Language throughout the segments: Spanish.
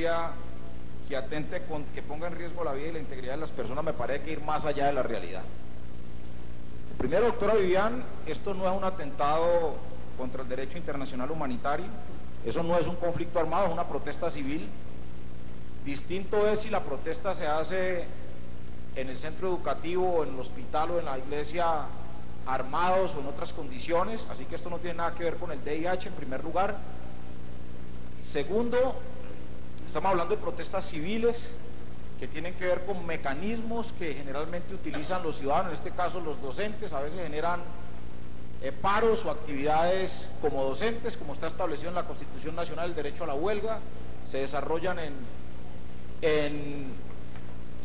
violencia que atente que ponga en riesgo la vida y la integridad de las personas me parece que ir más allá de la realidad. Primero, doctora Vivian, esto no es un atentado contra el derecho internacional humanitario, eso no es un conflicto armado, es una protesta civil. Distinto es si la protesta se hace en el centro educativo, o en el hospital o en la iglesia, armados o en otras condiciones, así que esto no tiene nada que ver con el DIH en primer lugar. Segundo, estamos hablando de protestas civiles que tienen que ver con mecanismos que generalmente utilizan los ciudadanos, en este caso los docentes, a veces generan paros o actividades como docentes, como está establecido en la Constitución Nacional, el derecho a la huelga, se desarrollan en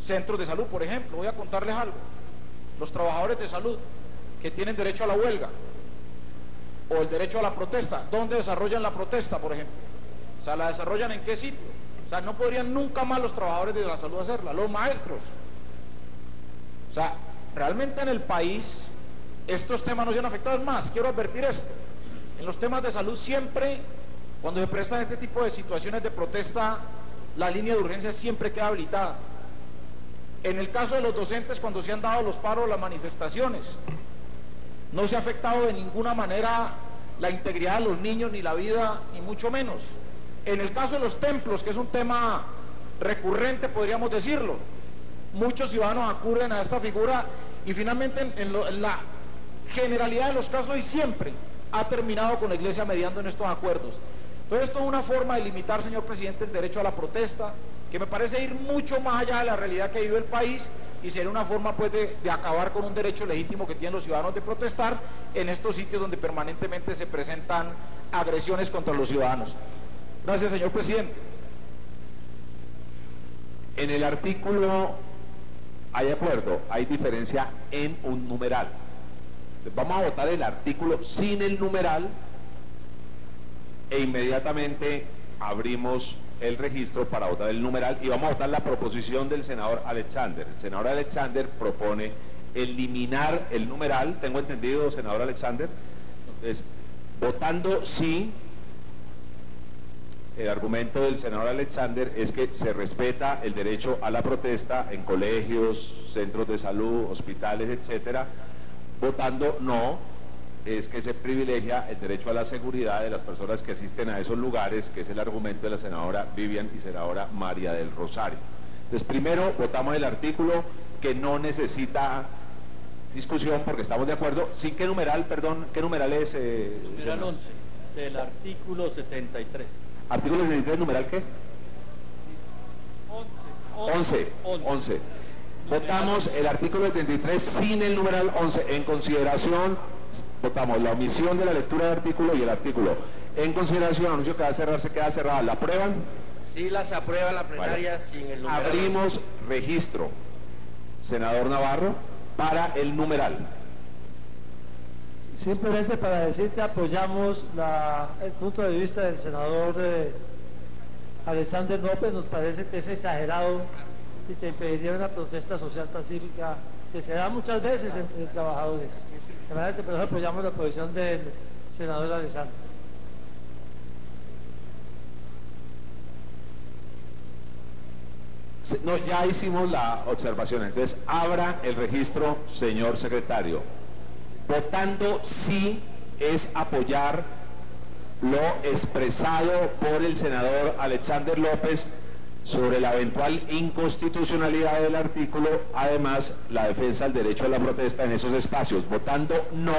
centros de salud, por ejemplo. Voy a contarles algo: los trabajadores de salud que tienen derecho a la huelga o el derecho a la protesta, ¿dónde desarrollan la protesta, por ejemplo? O sea, ¿la desarrollan en qué sitio? O sea, no podrían nunca más los trabajadores de la salud hacerla, los maestros. O sea, realmente en el país estos temas no se han afectado. Es más, quiero advertir esto: en los temas de salud siempre, cuando se prestan este tipo de situaciones de protesta, la línea de urgencia siempre queda habilitada. En el caso de los docentes, cuando se han dado los paros, las manifestaciones, no se ha afectado de ninguna manera la integridad de los niños, ni la vida, ni mucho menos. En el caso de los templos, que es un tema recurrente, podríamos decirlo, muchos ciudadanos acuden a esta figura y finalmente en la generalidad de los casos y siempre ha terminado con la Iglesia mediando en estos acuerdos. Entonces esto es una forma de limitar, señor presidente, el derecho a la protesta, que me parece ir mucho más allá de la realidad que vive el país, y sería una forma pues de acabar con un derecho legítimo que tienen los ciudadanos de protestar en estos sitios donde permanentemente se presentan agresiones contra los ciudadanos. Gracias, señor presidente. En el artículo hay acuerdo, hay diferencia en un numeral. Vamos a votar el artículo sin el numeral e inmediatamente abrimos el registro para votar el numeral y vamos a votar la proposición del senador Alexander. El senador Alexander propone eliminar el numeral, tengo entendido, senador Alexander. Entonces, votando sí, el argumento del senador Alexander es que se respeta el derecho a la protesta en colegios, centros de salud, hospitales, etcétera. Votando no, es que se privilegia el derecho a la seguridad de las personas que asisten a esos lugares, que es el argumento de la senadora Vivian y senadora María del Rosario. Entonces, primero votamos el artículo, que no necesita discusión porque estamos de acuerdo. ¿Sin qué numeral, perdón? ¿Qué numeral es? Numeral 11, del artículo 73. ¿Artículo 73, numeral qué? 11. Votamos el artículo 73 sin el numeral 11. En consideración, votamos la omisión de la lectura del artículo y el artículo. En consideración, anuncio que va a cerrar, se queda cerrada. ¿La aprueban? Sí, las aprueba la plenaria, vale. Sin el numeral. Abrimos registro, senador Navarro, para el numeral. Simplemente para decir que apoyamos el punto de vista del senador Alexander López. Nos parece que es exagerado y que impediría una protesta social pacífica que se da muchas veces entre trabajadores. De manera que por eso apoyamos la posición del senador Alexander. No, ya hicimos la observación, entonces abra el registro, señor secretario. Votando sí es apoyar lo expresado por el senador Alexander López sobre la eventual inconstitucionalidad del artículo, además la defensa del derecho a la protesta en esos espacios. Votando no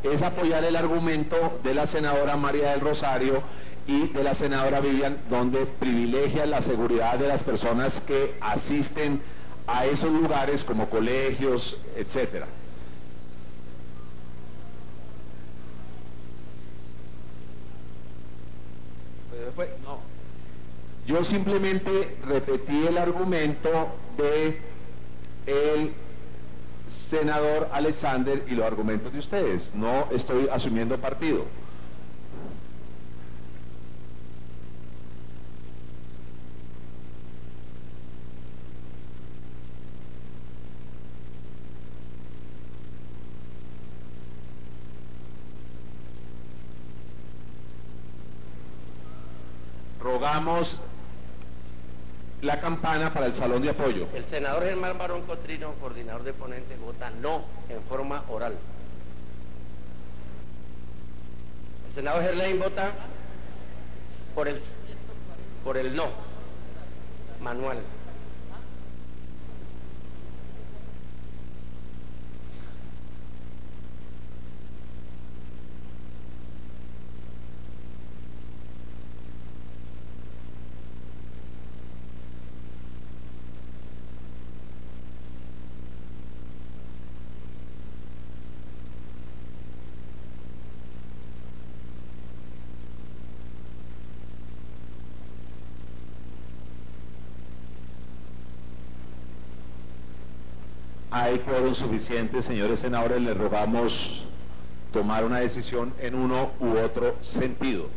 es apoyar el argumento de la senadora María del Rosario y de la senadora Vivian, donde privilegia la seguridad de las personas que asisten a esos lugares como colegios, etcétera. No. Yo simplemente repetí el argumento de el senador Alexander y los argumentos de ustedes. No estoy asumiendo partido. Rogamos la campana para el salón de apoyo. El senador Germán Barón Cotrino, coordinador de ponentes, vota no en forma oral. El senador Gerlain vota por el no, manual. Hay quórum suficiente, señores senadores, les rogamos tomar una decisión en uno u otro sentido.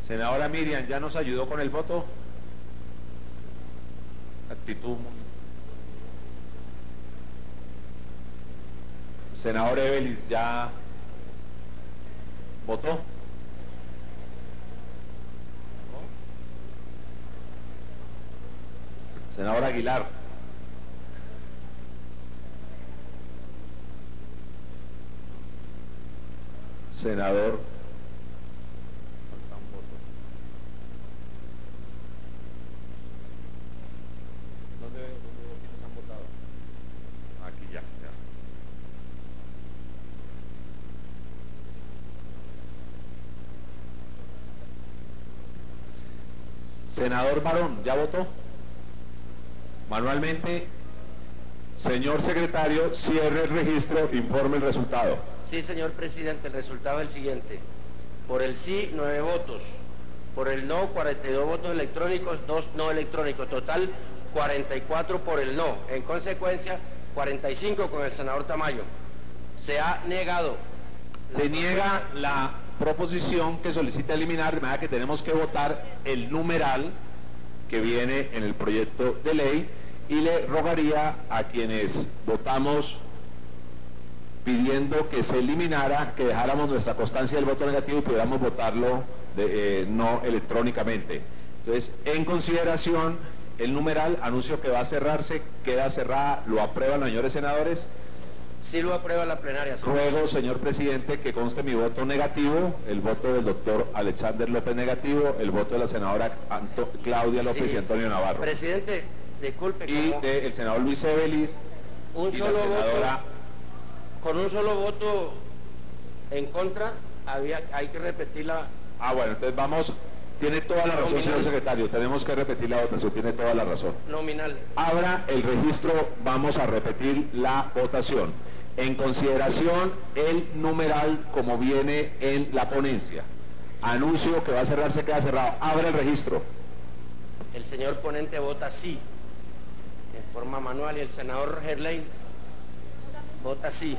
Senadora Miriam, ¿ya nos ayudó con el voto? Actitud muy... Senador Evelis, ¿ya votó? Senador Aguilar. Senador. ¿Quiénes han votado? Aquí ya. Senador Barón, ¿ya votó? Manualmente. Señor secretario, cierre el registro, informe el resultado. Sí, señor presidente, el resultado es el siguiente. Por el sí, 9 votos. Por el no, 42 votos electrónicos, 2 no electrónicos. Total, 44 por el no. En consecuencia, 45 con el senador Tamayo. Se ha negado. Se niega la proposición que solicita eliminar, de manera que tenemos que votar el numeral que viene en el proyecto de ley, y le rogaría a quienes votamos pidiendo que se eliminara, que dejáramos nuestra constancia del voto negativo y pudiéramos votarlo no electrónicamente. Entonces, en consideración, el numeral, anuncio que va a cerrarse, queda cerrada, ¿lo aprueban los señores senadores? Sí lo aprueba la plenaria, señor. Ruego, señor presidente, que conste mi voto negativo, el voto del doctor Alexander López negativo, el voto de la senadora Claudia López y Antonio Navarro. Presidente, disculpe. Y del senador Luis Evelis un y solo la senadora... voto, con un solo voto en contra, hay que repetir la... Ah, bueno, entonces vamos... Tiene toda la razón, Nominal. señor secretario, tenemos que repetir la votación, tiene toda la razón. Nominal. Abra el registro, vamos a repetir la votación. En consideración, el numeral como viene en la ponencia. Anuncio que va a cerrarse, queda cerrado. Abra el registro. El señor ponente vota sí, en forma manual, y el senador Gerlain vota sí.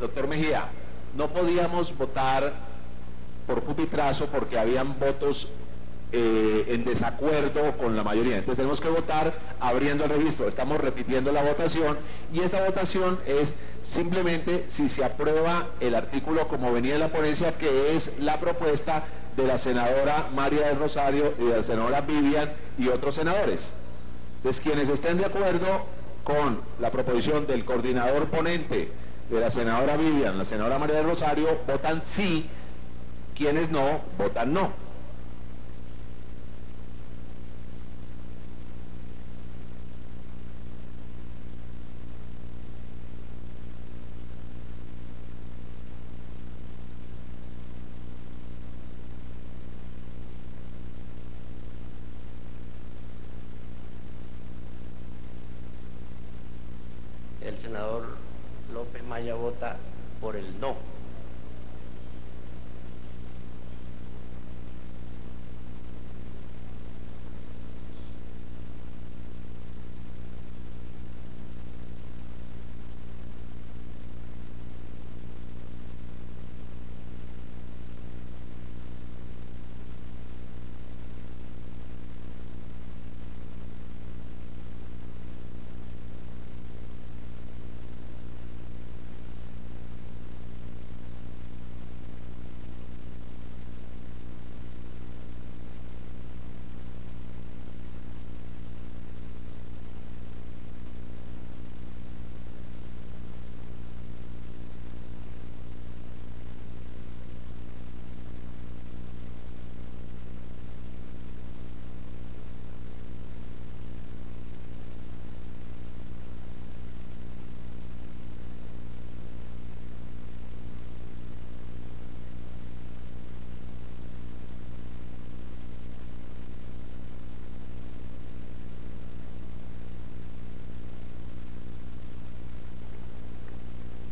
Doctor Mejía, no podíamos votar por pupitrazo porque habían votos en desacuerdo con la mayoría. Entonces tenemos que votar abriendo el registro. Estamos repitiendo la votación y esta votación es simplemente si se aprueba el artículo como venía en la ponencia, que es la propuesta de la senadora María del Rosario y de la senadora Vivian y otros senadores. Entonces quienes estén de acuerdo con la proposición del coordinador ponente, de la senadora Vivian, la senadora María del Rosario, votan sí, quienes no, votan no. El senador López Maya vota por el no.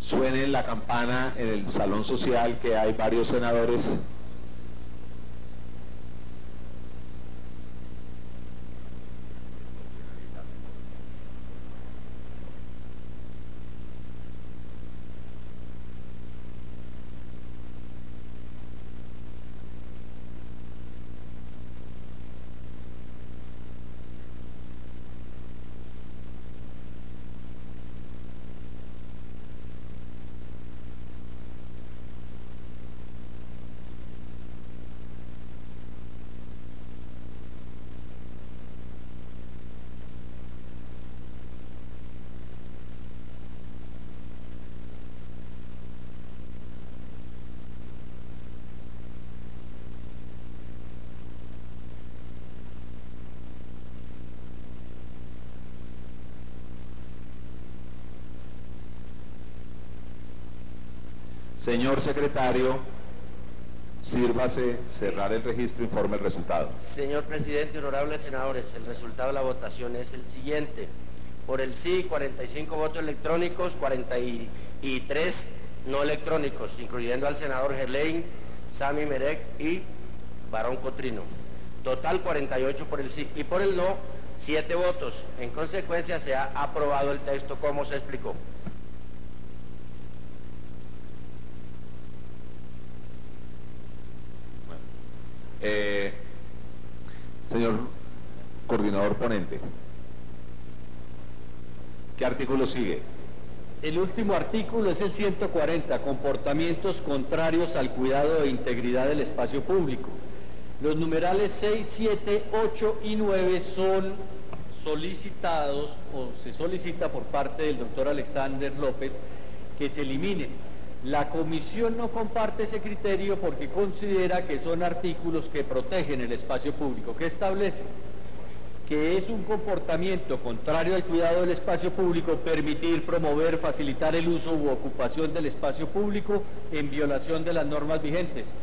suene la campana en el salón social, que hay varios senadores. Señor secretario, sírvase cerrar el registro, informe el resultado. Señor presidente, honorables senadores, el resultado de la votación es el siguiente. Por el sí, 45 votos electrónicos, 43 no electrónicos, incluyendo al senador Gerlain, Sami Merek y Barón Cotrino. Total 48 por el sí, y por el no 7 votos. En consecuencia se ha aprobado el texto como se explicó. Señor coordinador ponente, ¿qué artículo sigue? El último artículo es el 140, comportamientos contrarios al cuidado e integridad del espacio público. Los numerales 6, 7, 8 y 9 son solicitados o se solicita por parte del doctor Alexander López que se eliminen. La comisión no comparte ese criterio porque considera que son artículos que protegen el espacio público, que establece que es un comportamiento contrario al cuidado del espacio público permitir, promover, facilitar el uso u ocupación del espacio público en violación de las normas vigentes.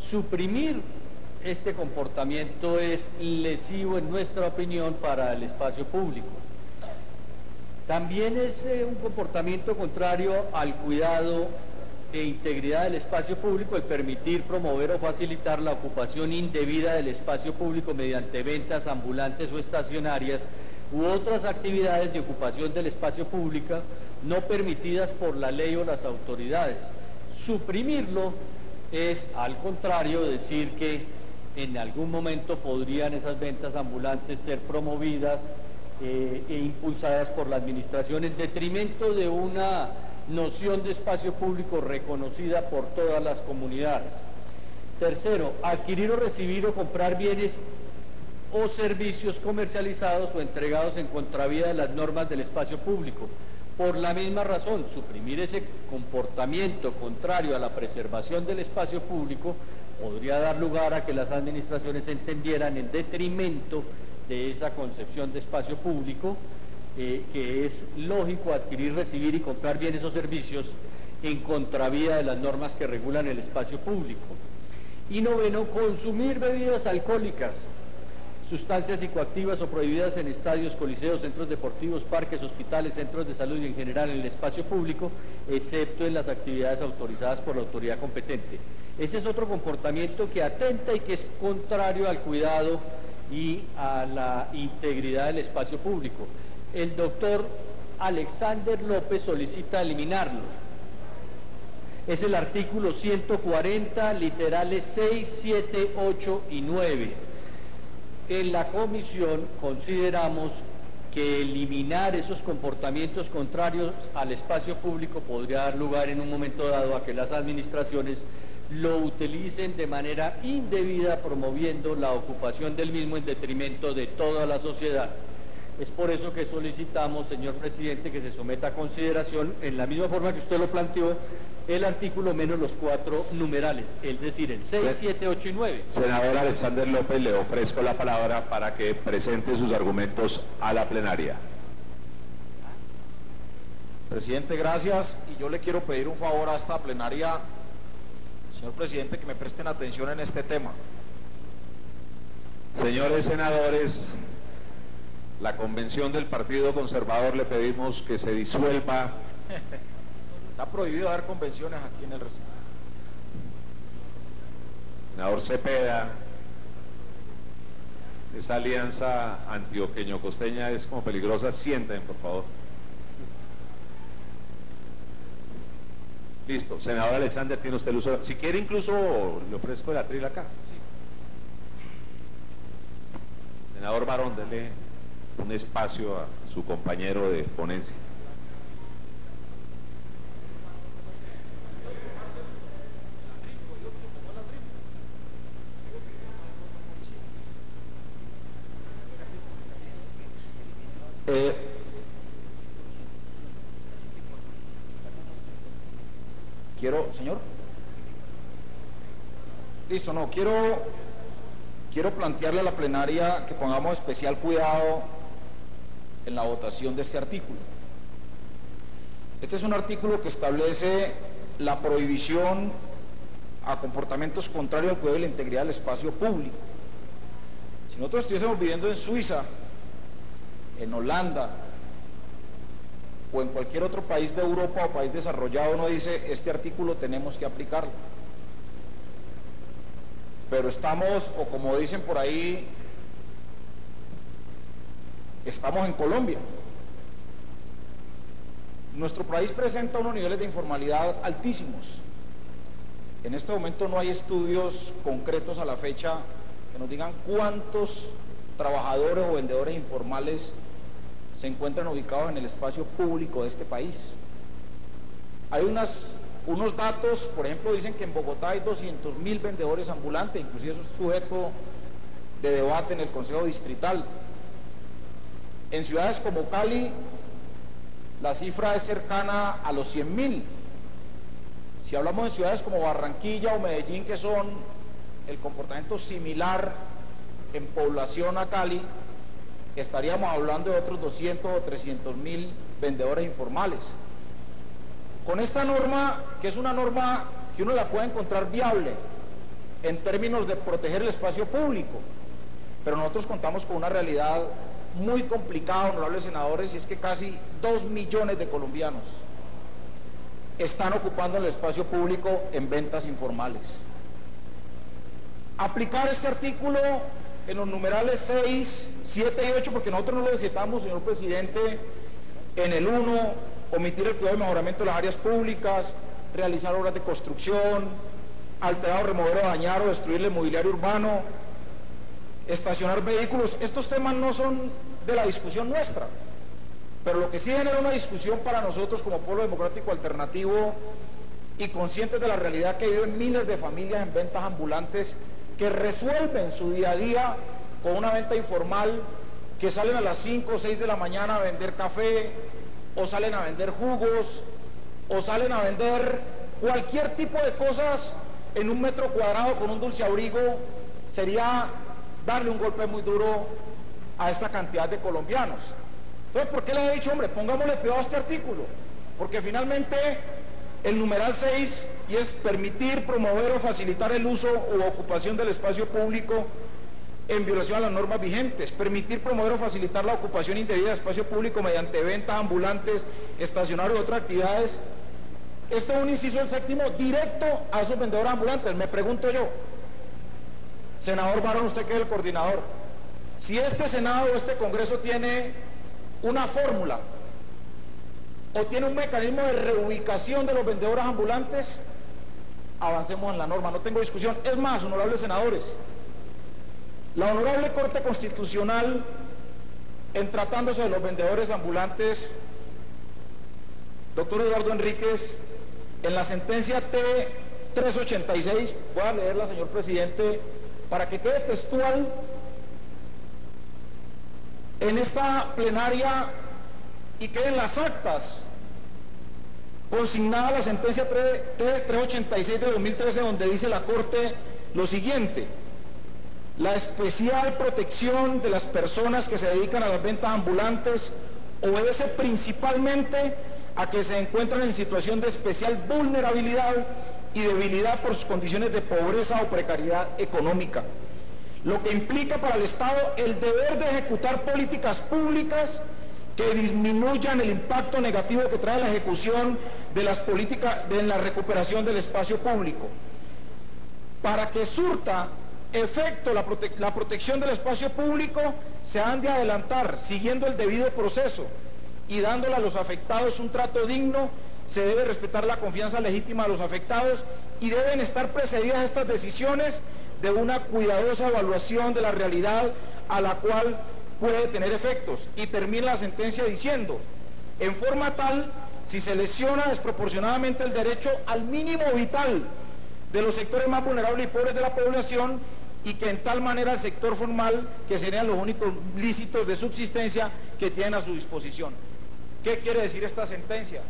Suprimir este comportamiento es lesivo, en nuestra opinión, para el espacio público. También es un comportamiento contrario al cuidado e integridad del espacio público el permitir, promover o facilitar la ocupación indebida del espacio público mediante ventas ambulantes o estacionarias u otras actividades de ocupación del espacio público no permitidas por la ley o las autoridades. Suprimirlo es, al contrario, decir que en algún momento podrían esas ventas ambulantes ser promovidas e impulsadas por la administración en detrimento de una noción de espacio público reconocida por todas las comunidades. Tercero, adquirir o recibir o comprar bienes o servicios comercializados o entregados en contravía de las normas del espacio público. Por la misma razón, suprimir ese comportamiento contrario a la preservación del espacio público podría dar lugar a que las administraciones entendieran en detrimento de esa concepción de espacio público, que es lógico adquirir, recibir y comprar bienes o servicios en contravía de las normas que regulan el espacio público. Y noveno, consumir bebidas alcohólicas, sustancias psicoactivas o prohibidas en estadios, coliseos, centros deportivos, parques, hospitales, centros de salud y en general en el espacio público, excepto en las actividades autorizadas por la autoridad competente. Ese es otro comportamiento que atenta y que es contrario al cuidado y a la integridad del espacio público. El doctor Alexander López solicita eliminarlo. Es el artículo 140, literales 6, 7, 8 y 9. En la comisión consideramos que eliminar esos comportamientos contrarios al espacio público podría dar lugar en un momento dado a que las administraciones lo utilicen de manera indebida, promoviendo la ocupación del mismo en detrimento de toda la sociedad. Es por eso que solicitamos, señor presidente, que se someta a consideración, en la misma forma que usted lo planteó, el artículo menos los 4 numerales, es decir, el 6, 7, 8 y 9. Senador Alexander López, le ofrezco la palabra para que presente sus argumentos a la plenaria. Presidente, gracias. Y yo le quiero pedir un favor a esta plenaria, señor presidente, que me presten atención en este tema. Señores senadores, la convención del Partido Conservador le pedimos que se disuelva Está prohibido dar convenciones aquí en el recinto. Senador Cepeda, esa alianza antioqueño-costeña es como peligrosa. Sienten, por favor. Listo. Senador Alexander, tiene usted el uso. Si quiere, incluso le ofrezco el atril acá. Sí. Senador Barón, dele un espacio a su compañero de ponencia. Señor. Listo, no, quiero plantearle a la plenaria que pongamos especial cuidado en la votación de este artículo. Este es un artículo que establece la prohibición a comportamientos contrarios al cuidado y la integridad del espacio público. Si nosotros estuviésemos viviendo en Suiza, en Holanda, o en cualquier otro país de Europa o país desarrollado, uno dice, este artículo tenemos que aplicarlo. Pero estamos, o como dicen por ahí, estamos en Colombia. Nuestro país presenta unos niveles de informalidad altísimos. En este momento no hay estudios concretos a la fecha que nos digan cuántos trabajadores o vendedores informales se encuentran ubicados en el espacio público de este país. Hay unos datos, por ejemplo, dicen que en Bogotá hay 200.000 vendedores ambulantes, inclusive eso es sujeto de debate en el Consejo Distrital. En ciudades como Cali, la cifra es cercana a los 100.000. Si hablamos de ciudades como Barranquilla o Medellín, que son el comportamiento similar en población a Cali, estaríamos hablando de otros 200 o 300.000 vendedores informales. Con esta norma, que es una norma que uno la puede encontrar viable en términos de proteger el espacio público, pero nosotros contamos con una realidad muy complicada, honorables senadores, y es que casi 2 millones de colombianos están ocupando el espacio público en ventas informales. Aplicar este artículo en los numerales 6, 7 y 8, porque nosotros no lo objetamos, señor presidente, en el 1, omitir el cuidado y mejoramiento de las áreas públicas, realizar obras de construcción, alterar, remover o dañar o destruir el mobiliario urbano, estacionar vehículos. Estos temas no son de la discusión nuestra, pero lo que sí genera una discusión para nosotros como Polo Democrático Alternativo y conscientes de la realidad que viven miles de familias en ventas ambulantes que resuelven su día a día con una venta informal, que salen a las 5 o 6 de la mañana a vender café, o salen a vender jugos, o salen a vender cualquier tipo de cosas en un metro cuadrado con un dulce abrigo. Sería darle un golpe muy duro a esta cantidad de colombianos. Entonces, ¿por qué le he dicho, hombre, pongámosle cuidado a este artículo? Porque finalmente el numeral 6, y es permitir, promover o facilitar el uso o ocupación del espacio público en violación a las normas vigentes, permitir, promover o facilitar la ocupación indebida de espacio público mediante ventas ambulantes, estacionarios y otras actividades. Esto es un inciso del 7º directo a esos vendedores ambulantes. Me pregunto yo, senador Barón, usted que es el coordinador, si este Senado o este Congreso tiene una fórmula o tiene un mecanismo de reubicación de los vendedores ambulantes, avancemos en la norma, no tengo discusión. Es más, honorables senadores, la Honorable Corte Constitucional, en tratándose de los vendedores ambulantes, doctor Eduardo Enríquez, en la sentencia T-386, voy a leerla, señor presidente, para que quede textual en esta plenaria y queden las actas, consignada la sentencia T-386 de 2013, donde dice la Corte lo siguiente: la especial protección de las personas que se dedican a las ventas ambulantes obedece principalmente a que se encuentran en situación de especial vulnerabilidad y debilidad por sus condiciones de pobreza o precariedad económica, lo que implica para el Estado el deber de ejecutar políticas públicas que disminuyan el impacto negativo que trae la ejecución de las políticas de la recuperación del espacio público. Para que surta efecto la protección del espacio público, se han de adelantar siguiendo el debido proceso y dándole a los afectados un trato digno. Se debe respetar la confianza legítima de los afectados y deben estar precedidas estas decisiones de una cuidadosa evaluación de la realidad a la cual puede tener efectos. Y termina la sentencia diciendo: en forma tal, si se lesiona desproporcionadamente el derecho al mínimo vital de los sectores más vulnerables y pobres de la población, y que en tal manera el sector formal, que serían los únicos lícitos de subsistencia que tienen a su disposición. ¿Qué quiere decir esta sentencia?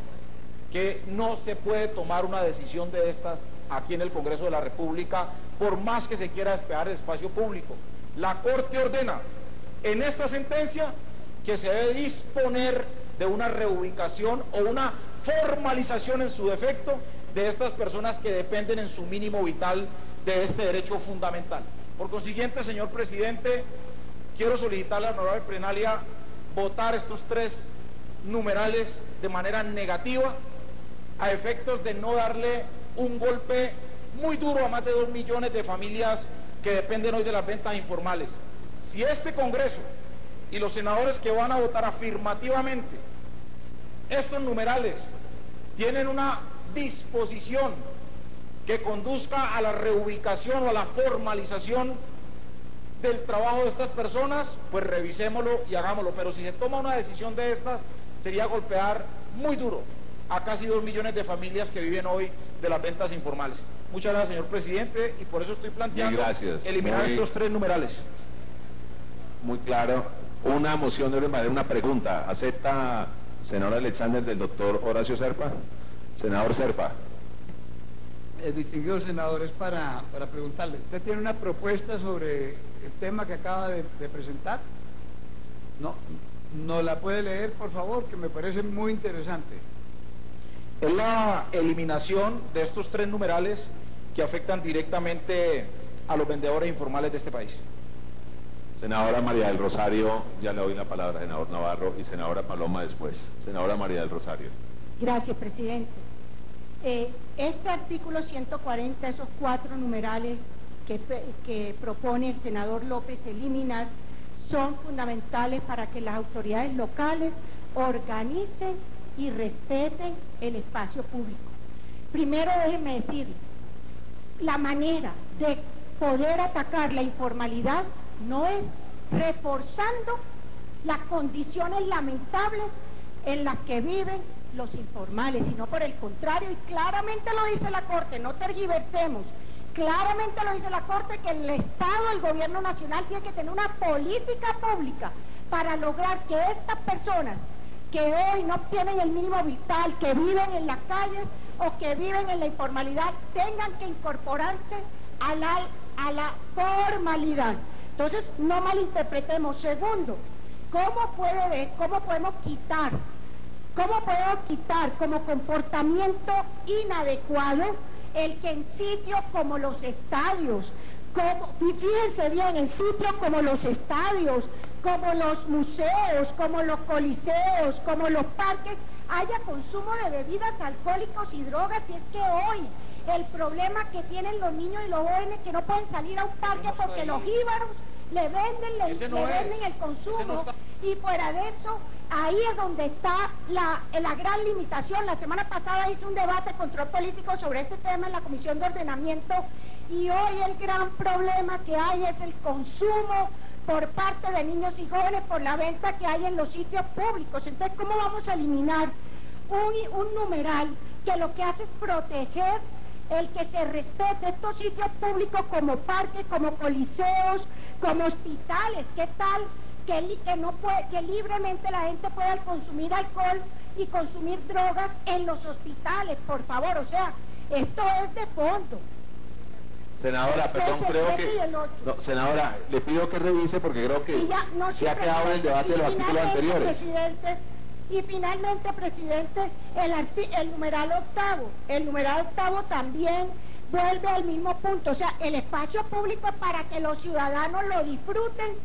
Que no se puede tomar una decisión de estas aquí en el Congreso de la República, por más que se quiera despejar el espacio público. La Corte ordena en esta sentencia que se debe disponer de una reubicación o una formalización en su defecto de estas personas que dependen en su mínimo vital de este derecho fundamental. Por consiguiente, señor presidente, quiero solicitarle a la honorable plenaria votar estos 3 numerales de manera negativa, a efectos de no darle un golpe muy duro a más de 2 millones de familias que dependen hoy de las ventas informales. Si este Congreso y los senadores que van a votar afirmativamente estos numerales tienen una disposición que conduzca a la reubicación o a la formalización del trabajo de estas personas, pues revisémoslo y hagámoslo. Pero si se toma una decisión de estas, sería golpear muy duro a casi 2 millones de familias que viven hoy de las ventas informales. Muchas gracias, señor presidente, y por eso estoy planteando eliminar estos 3 numerales. Muy claro. Una moción de orden, una pregunta. ¿Acepta, senador Alexander, del doctor Horacio Serpa? Senador Serpa. Distinguidos senadores, para preguntarle, ¿usted tiene una propuesta sobre el tema que acaba de presentar? ¿No la puede leer, por favor? Que me parece muy interesante. Es la eliminación de estos 3 numerales que afectan directamente a los vendedores informales de este país. Senadora María del Rosario, ya le doy la palabra, senador Navarro, y senadora Paloma después. Senadora María del Rosario. Gracias, presidente. Este artículo 140, esos 4 numerales que propone el senador López eliminar, son fundamentales para que las autoridades locales organicen y respeten el espacio público. Primero, déjenme decirle, la manera de poder atacar la informalidad no es reforzando las condiciones lamentables en las que viven los informales, sino por el contrario, y claramente lo dice la Corte, no tergiversemos, claramente lo dice la Corte, que el Estado, el gobierno nacional, tiene que tener una política pública para lograr que estas personas que hoy no obtienen el mínimo vital, que viven en las calles o que viven en la informalidad, tengan que incorporarse a la formalidad. Entonces, no malinterpretemos. Segundo, ¿cómo podemos quitar como comportamiento inadecuado el que en sitios como los estadios, fíjense bien, en sitios como los estadios, como los museos, como los coliseos, como los parques, haya consumo de bebidas alcohólicas y drogas? Y es que hoy el problema que tienen los niños y los jóvenes que no pueden salir a un parque porque los jíbaros le venden el consumo, y fuera de eso, ahí es donde está la gran limitación. La semana pasada hice un debate de control político sobre este tema en la Comisión de Ordenamiento, y hoy el gran problema que hay es el consumo por parte de niños y jóvenes por la venta que hay en los sitios públicos. Entonces, ¿cómo vamos a eliminar un numeral que lo que hace es proteger el que se respete estos sitios públicos como parques, como coliseos, como hospitales? ¿Qué tal que libremente la gente pueda consumir alcohol y consumir drogas en los hospitales? Por favor, o sea, esto es de fondo. Senadora, perdón, creo que... No, senadora, le pido que revise porque creo que se ha quedado en el debate de los artículos anteriores. Y finalmente, presidente, el numeral octavo también vuelve al mismo punto. O sea, el espacio público es para que los ciudadanos lo disfruten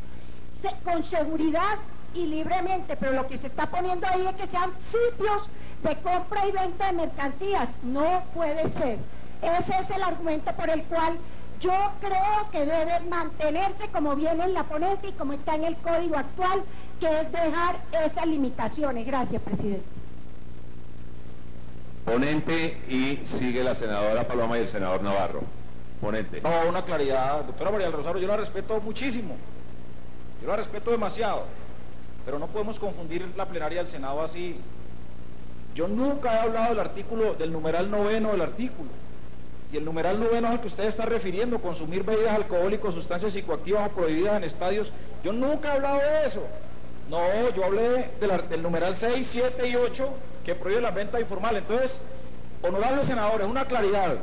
con seguridad y libremente, pero lo que se está poniendo ahí es que sean sitios de compra y venta de mercancías. No puede ser. Ese es el argumento por el cual yo creo que debe mantenerse como viene en la ponencia y como está en el código actual, que es dejar esas limitaciones. Gracias, presidente. Ponente, y sigue la senadora Paloma y el senador Navarro. Ponente. No, una claridad. Doctora María del Rosario, yo la respeto muchísimo. Yo la respeto demasiado. Pero no podemos confundir la plenaria del Senado así. Yo nunca he hablado del artículo, del numeral 9 del artículo. Y el numeral 9 es al que usted está refiriendo, consumir bebidas alcohólicas, sustancias psicoactivas o prohibidas en estadios. Yo nunca he hablado de eso. No, yo hablé del numeral 6, 7 y 8, que prohíbe la venta informal. Entonces, honorables senadores, una claridad.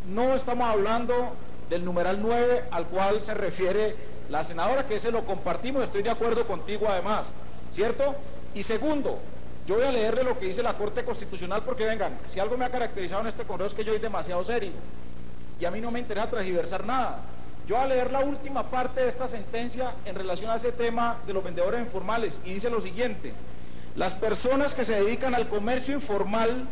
No estamos hablando del numeral 9 al cual se refiere la senadora, que ese lo compartimos, estoy de acuerdo contigo además, ¿cierto? Y segundo, yo voy a leerle lo que dice la Corte Constitucional, porque vengan, si algo me ha caracterizado en este congreso es que yo soy demasiado serio, y a mí no me interesa transgiversar nada. Yo voy a leer la última parte de esta sentencia en relación a ese tema de los vendedores informales, y dice lo siguiente: las personas que se dedican al comercio informal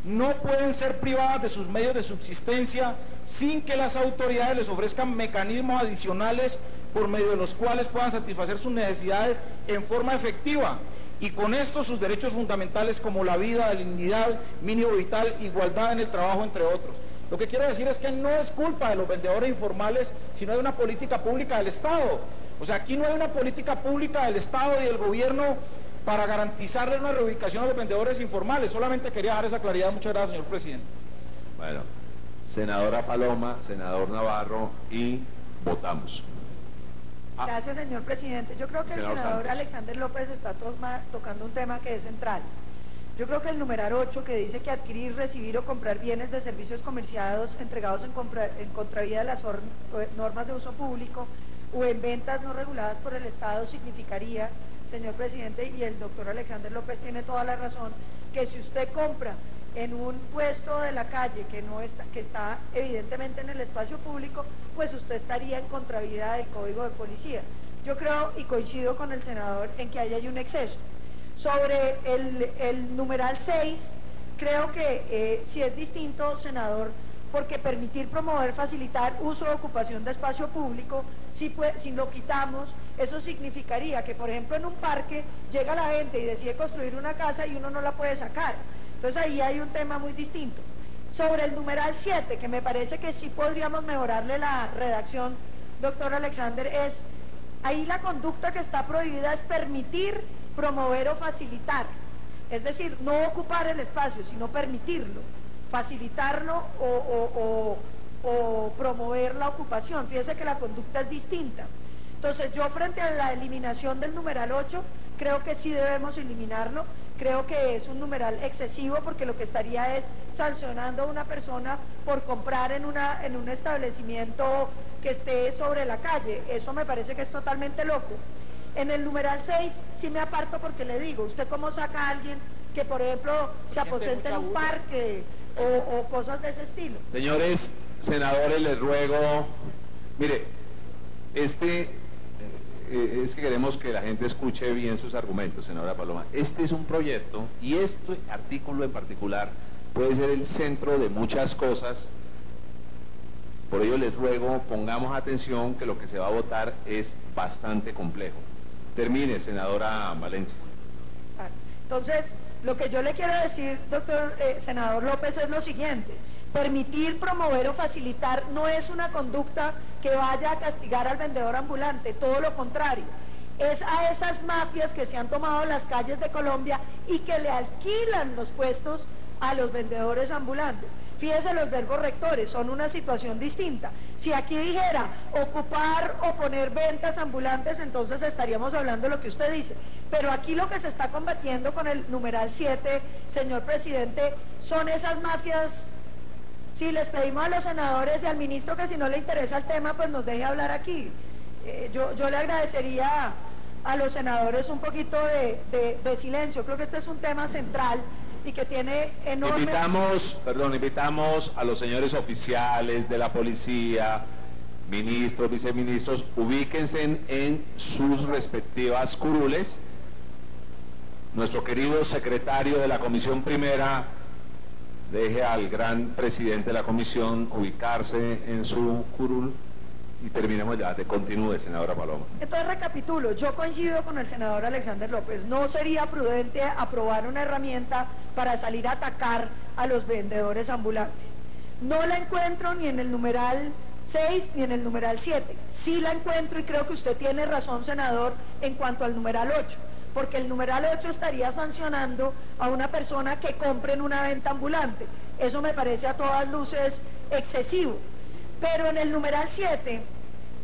no pueden ser privadas de sus medios de subsistencia sin que las autoridades les ofrezcan mecanismos adicionales por medio de los cuales puedan satisfacer sus necesidades en forma efectiva, y con esto sus derechos fundamentales como la vida, la dignidad, mínimo vital, igualdad en el trabajo, entre otros. Lo que quiero decir es que no es culpa de los vendedores informales, sino de una política pública del Estado. O sea, aquí no hay una política pública del Estado y del gobierno para garantizarle una reubicación a los vendedores informales. Solamente quería dar esa claridad. Muchas gracias, señor presidente. Bueno, senadora Paloma, senador Navarro, y votamos. Gracias, señor presidente. Yo creo que el senador Alexander López está tocando un tema que es central. Yo creo que el numeral 8, que dice que adquirir, recibir o comprar bienes de servicios comerciados entregados en contravía de las normas de uso público o en ventas no reguladas por el Estado, significaría, señor presidente, y el doctor Alexander López tiene toda la razón, que si usted compra en un puesto de la calle que está evidentemente en el espacio público, pues usted estaría en contravía del Código de Policía. Yo creo y coincido con el senador en que ahí hay un exceso. Sobre el numeral 6, creo que sí es distinto, senador, porque permitir, promover, facilitar uso o ocupación de espacio público, si lo quitamos, eso significaría que, por ejemplo, en un parque llega la gente y decide construir una casa y uno no la puede sacar. Entonces ahí hay un tema muy distinto. Sobre el numeral 7, que me parece que sí podríamos mejorarle la redacción, doctor Alexander, es, ahí la conducta que está prohibida es permitir, promover o facilitar. Es decir, no ocupar el espacio, sino permitirlo, facilitarlo o promover la ocupación. Fíjese que la conducta es distinta. Entonces yo, frente a la eliminación del numeral 8, creo que sí debemos eliminarlo. Creo que es un numeral excesivo, porque lo que estaría es sancionando a una persona por comprar en un establecimiento que esté sobre la calle. Eso me parece que es totalmente loco. En el numeral 6 sí me aparto, porque le digo, ¿usted cómo saca a alguien que, por ejemplo, se aposente en un parque o cosas de ese estilo? Señores senadores, les ruego, mire, es que queremos que la gente escuche bien sus argumentos, senadora Paloma. Este es un proyecto, y este artículo en particular puede ser el centro de muchas cosas. Por ello les ruego, pongamos atención, que lo que se va a votar es bastante complejo. Termine, senadora Valencia. Entonces, lo que yo le quiero decir, doctor senador López, es lo siguiente: permitir, promover o facilitar no es una conducta que vaya a castigar al vendedor ambulante, todo lo contrario, es a esas mafias que se han tomado las calles de Colombia y que le alquilan los puestos a los vendedores ambulantes. Fíjese, los verbos rectores son una situación distinta. Si aquí dijera ocupar o poner ventas ambulantes, entonces estaríamos hablando de lo que usted dice. Pero aquí lo que se está combatiendo con el numeral 7, señor presidente, son esas mafias. Sí, les pedimos a los senadores y al ministro que si no le interesa el tema, pues nos deje hablar aquí. Yo le agradecería a los senadores un poquito de silencio. Creo que este es un tema central y que tiene enormes... Invitamos a los señores oficiales de la policía, ministros, viceministros, ubíquense en sus respectivas curules nuestro querido secretario de la Comisión Primera deje al gran presidente de la comisión ubicarse en su curul y terminemos ya. Continúe, senadora Paloma. Entonces recapitulo, yo coincido con el senador Alexander López, no sería prudente aprobar una herramienta para salir a atacar a los vendedores ambulantes. No la encuentro ni en el numeral 6 ni en el numeral 7. Sí la encuentro y creo que usted tiene razón, senador, en cuanto al numeral 8, porque el numeral 8 estaría sancionando a una persona que compre en una venta ambulante. Eso me parece a todas luces excesivo. Pero en el numeral 7,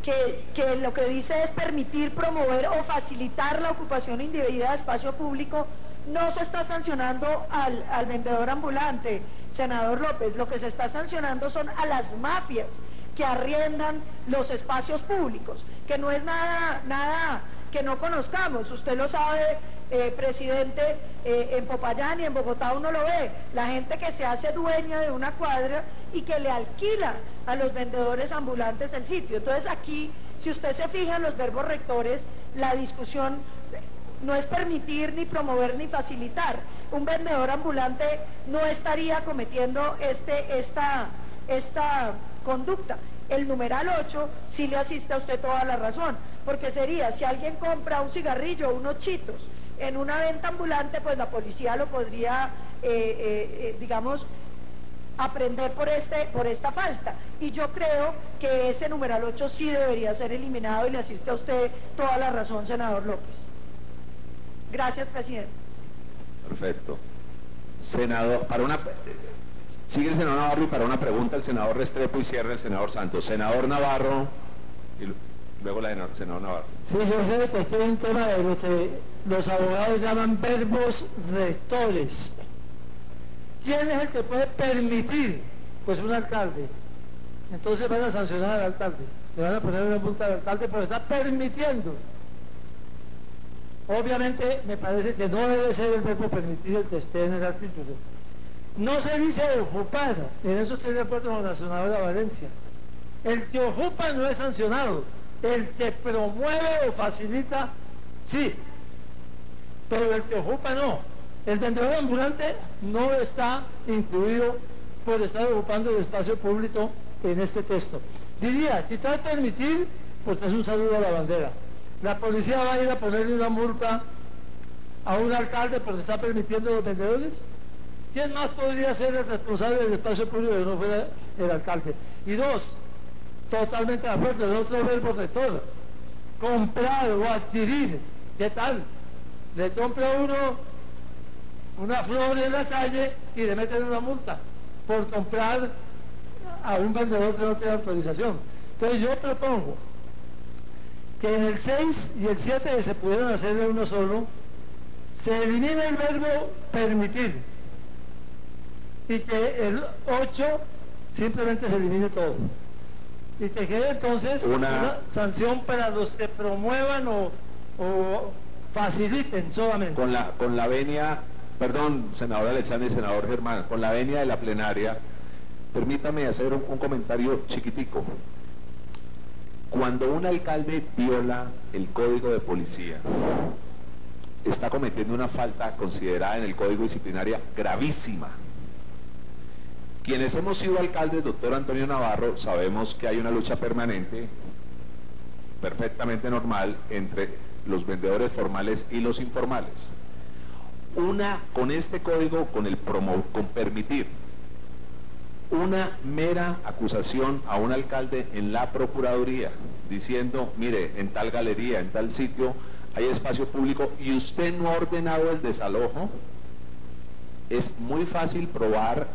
que lo que dice es permitir, promover o facilitar la ocupación indebida de espacio público, no se está sancionando al vendedor ambulante, senador López. Lo que se está sancionando son a las mafias que arriendan los espacios públicos, que no es nada que no conozcamos. Usted lo sabe, presidente, en Popayán y en Bogotá uno lo ve, la gente que se hace dueña de una cuadra y que le alquila a los vendedores ambulantes el sitio. Entonces aquí, si usted se fija en los verbos rectores, la discusión no es permitir, ni promover, ni facilitar. Un vendedor ambulante no estaría cometiendo esta conducta. El numeral 8 sí le asiste a usted toda la razón, porque sería, si alguien compra un cigarrillo o unos chitos en una venta ambulante, pues la policía lo podría, digamos, aprender por esta falta. Y yo creo que ese numeral 8 sí debería ser eliminado y le asiste a usted toda la razón, senador López. Gracias, presidente. Perfecto. Senador, sigue el senador Navarro y para una pregunta el senador Restrepo y cierra el senador Santos. Senador Navarro y luego la del senador Navarro. Sí, yo sé que este es un tema de lo que los abogados llaman verbos rectores. ¿Quién es el que puede permitir? Pues un alcalde. Entonces van a sancionar al alcalde, le van a poner una multa al alcalde, pero está permitiendo. Obviamente me parece que no debe ser el verbo permitir el que esté en el artículo. No se dice ocupar, en eso estoy de acuerdo con la senadora Valencia. El que ocupa no es sancionado, el que promueve o facilita, sí, pero el que ocupa no. El vendedor ambulante no está incluido por estar ocupando el espacio público en este texto. Diría, quitar permitir, pues es un saludo a la bandera. La policía va a ir a ponerle una multa a un alcalde porque está permitiendo los vendedores. ¿Quién más podría ser el responsable del espacio público que no fuera el alcalde? Y dos, totalmente de acuerdo, el otro verbo rector, comprar o adquirir. ¿Qué tal? Le compra uno una flor en la calle y le meten una multa por comprar a un vendedor que no tiene autorización. Entonces yo propongo que en el 6 y el 7, que se pudieran hacer de uno solo, se elimine el verbo permitir y que el 8 simplemente se elimine todo y que quede entonces una sanción para los que promuevan o faciliten solamente. Con la venia, perdón, senador Alexander y senador Germán, con la venia de la plenaria, permítame hacer un comentario chiquitico. Cuando un alcalde viola el código de policía, está cometiendo una falta considerada en el código disciplinaria gravísima. Quienes hemos sido alcaldes, doctor Antonio Navarro, sabemos que hay una lucha permanente, perfectamente normal, entre los vendedores formales y los informales. Con este código, con permitir una mera acusación a un alcalde en la Procuraduría, diciendo, mire, en tal galería, en tal sitio, hay espacio público y usted no ha ordenado el desalojo, es muy fácil probar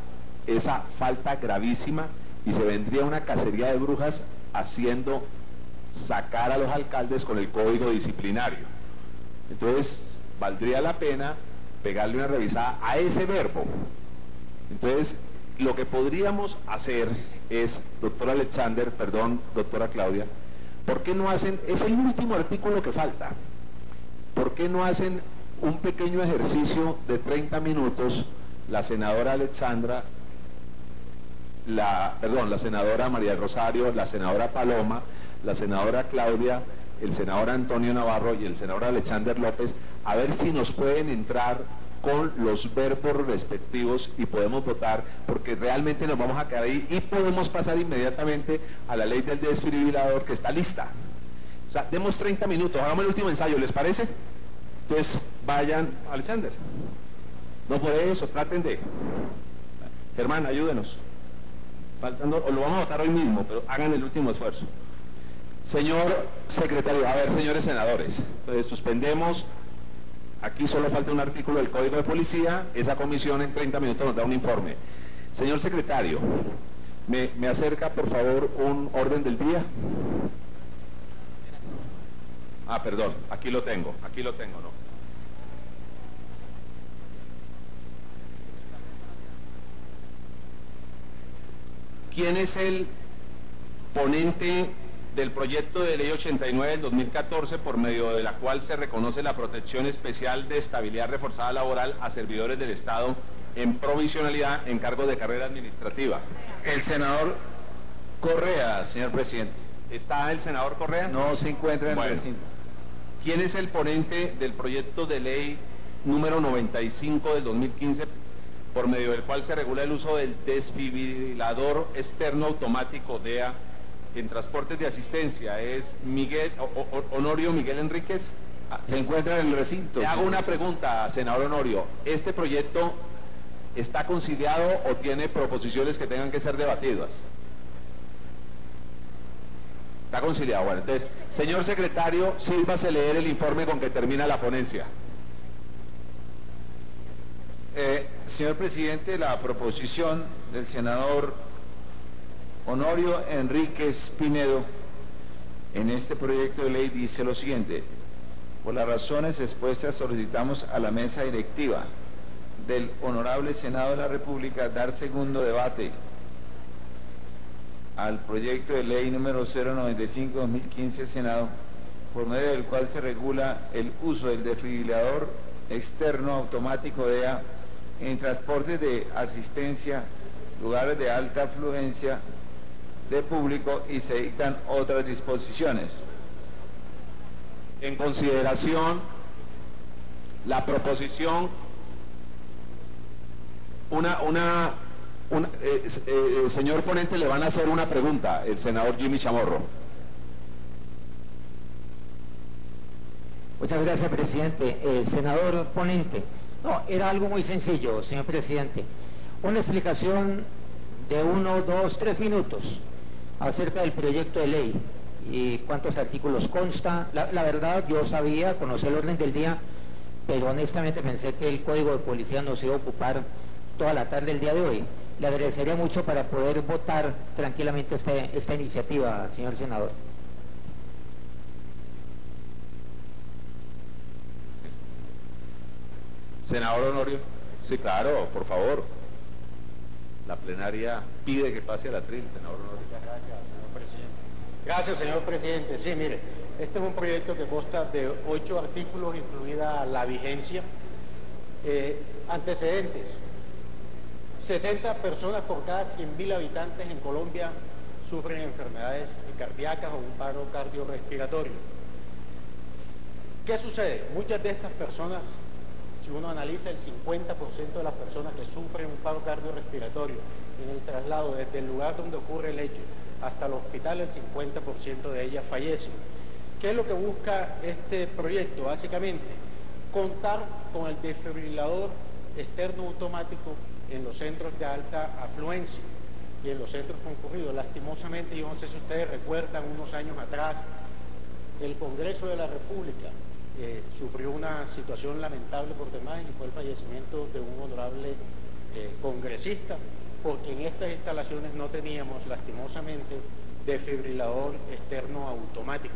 esa falta gravísima y se vendría una cacería de brujas haciendo sacar a los alcaldes con el código disciplinario. Entonces, valdría la pena pegarle una revisada a ese verbo. Entonces, lo que podríamos hacer es, doctor Alexander, perdón, doctora Claudia, ¿por qué no hacen, es el último artículo que falta, ¿por qué no hacen un pequeño ejercicio de 30 minutos, la senadora Alexandra, la senadora María Rosario, la senadora Paloma, la senadora Claudia, el senador Antonio Navarro y el senador Alexander López, a ver si nos pueden entrar con los verbos respectivos y podemos votar, porque realmente nos vamos a quedar ahí y podemos pasar inmediatamente a la ley del desfibrilador que está lista. O sea, demos 30 minutos, hagamos el último ensayo, ¿les parece? Entonces, vayan, Alexander. No por eso, traten de... Germán, ayúdenos. Faltando, o lo vamos a votar hoy mismo, pero hagan el último esfuerzo. Señor secretario, a ver, señores senadores, entonces suspendemos. Aquí solo falta un artículo del Código de Policía, esa comisión en 30 minutos nos da un informe. Señor secretario, ¿me acerca por favor un orden del día? Ah, perdón, aquí lo tengo, ¿no? ¿Quién es el ponente del proyecto de ley 89 del 2014 por medio de la cual se reconoce la protección especial de estabilidad reforzada laboral a servidores del Estado en provisionalidad en cargos de carrera administrativa? El senador Correa, señor presidente. ¿Está el senador Correa? No se encuentra en el recinto. ¿Quién es el ponente del proyecto de ley número 95 del 2015 por medio del cual se regula el uso del desfibrilador externo automático DEA en transportes de asistencia? Es Honorio Miguel Enríquez. Se encuentra en el recinto. Le hago una pregunta, senador Honorio. ¿Este proyecto está conciliado o tiene proposiciones que tengan que ser debatidas? Está conciliado. Bueno, entonces, señor secretario, sírvase leer el informe con que termina la ponencia. Señor presidente, la proposición del senador Honorio Enríquez Pinedo en este proyecto de ley dice lo siguiente: por las razones expuestas solicitamos a la mesa directiva del Honorable Senado de la República dar segundo debate al proyecto de ley número 095-2015 Senado, por medio del cual se regula el uso del desfibrilador externo automático DEA en transportes de asistencia, lugares de alta afluencia de público, y se dictan otras disposiciones. En consideración la proposición, señor ponente, le van a hacer una pregunta, el senador Jimmy Chamorro. Muchas gracias, presidente. Senador ponente, no, era algo muy sencillo, señor presidente. Una explicación de 1, 2, 3 minutos acerca del proyecto de ley y cuántos artículos consta. La verdad, yo sabía, conocí el orden del día, pero honestamente pensé que el Código de Policía nos iba a ocupar toda la tarde del día de hoy. Le agradecería mucho para poder votar tranquilamente esta iniciativa, señor senador. Senador Honorio. Sí, claro, por favor. La plenaria pide que pase a la tril, senador Honorio. Muchas gracias, señor presidente. Gracias, señor presidente. Sí, mire, este es un proyecto que consta de 8 artículos, incluida la vigencia. Antecedentes: 70 personas por cada 100.000 habitantes en Colombia sufren enfermedades cardíacas o un paro cardiorrespiratorio. ¿Qué sucede? Muchas de estas personas, si uno analiza, el 50% de las personas que sufren un paro cardiorrespiratorio en el traslado desde el lugar donde ocurre el hecho hasta el hospital, el 50% de ellas fallecen. ¿Qué es lo que busca este proyecto? Básicamente, contar con el desfibrilador externo automático en los centros de alta afluencia y en los centros concurridos. Lastimosamente, yo no sé si ustedes recuerdan, unos años atrás, el Congreso de la República sufrió una situación lamentable por demás, y fue el fallecimiento de un honorable congresista, porque en estas instalaciones no teníamos, lastimosamente, desfibrilador externo automático.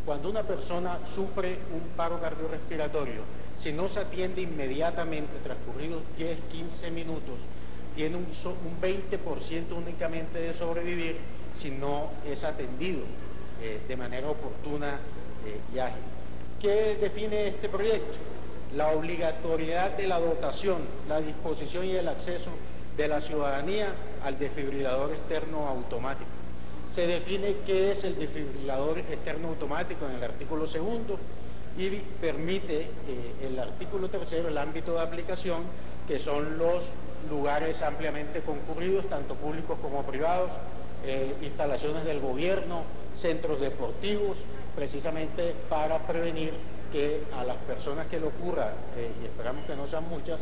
Cuando una persona sufre un paro cardiorrespiratorio, si no se atiende inmediatamente, transcurridos 10, 15 minutos, tiene un 20% únicamente de sobrevivir si no es atendido de manera oportuna y ágil. ¿Qué define este proyecto? La obligatoriedad de la dotación, la disposición y el acceso de la ciudadanía al desfibrilador externo automático. Se define qué es el desfibrilador externo automático en el artículo 2, y permite el artículo 3º el ámbito de aplicación, que son los lugares ampliamente concurridos, tanto públicos como privados, instalaciones del gobierno, centros deportivos, precisamente para prevenir que a las personas que le ocurra, y esperamos que no sean muchas,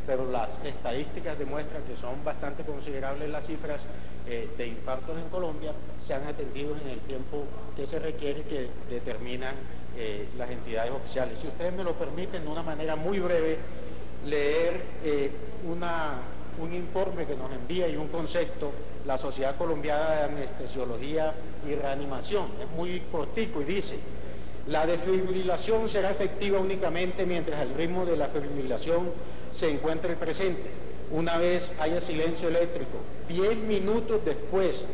pero las estadísticas demuestran que son bastante considerables las cifras de infartos en Colombia, sean atendidos en el tiempo que se requiere, que determinan las entidades oficiales. Si ustedes me lo permiten, de una manera muy breve, leer un informe que nos envía y un concepto la Sociedad Colombiana de Anestesiología y Reanimación. Es muy cortico y dice: la desfibrilación será efectiva únicamente mientras el ritmo de la fibrilación se encuentre presente. Una vez haya silencio eléctrico, 10 minutos después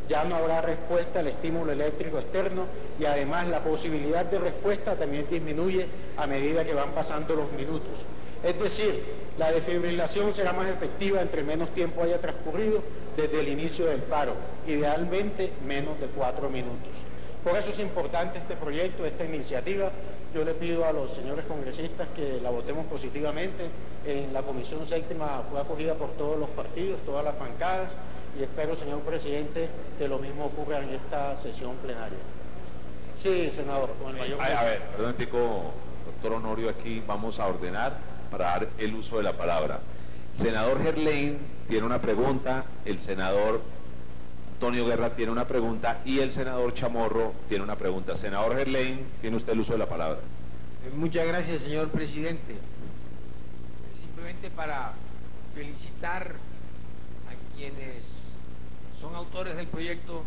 ya no habrá respuesta al estímulo eléctrico externo, y además la posibilidad de respuesta también disminuye a medida que van pasando los minutos. Es decir, la desfibrilación será más efectiva entre menos tiempo haya transcurrido desde el inicio del paro, idealmente menos de 4 minutos. Por eso es importante este proyecto, esta iniciativa. Yo le pido a los señores congresistas que la votemos positivamente. En la Comisión Séptima fue acogida por todos los partidos, todas las bancadas, y espero, señor presidente, que lo mismo ocurra en esta sesión plenaria. Sí, senador, con el mayor gusto. A ver, perdón, doctor Honorio, aquí vamos a ordenar para dar el uso de la palabra. Senador Gerlain tiene una pregunta, el senador Antonio Guerra tiene una pregunta y el senador Chamorro tiene una pregunta. Senador Gerlain, tiene usted el uso de la palabra. Muchas gracias, señor presidente. Simplemente para felicitar a quienes son autores del proyecto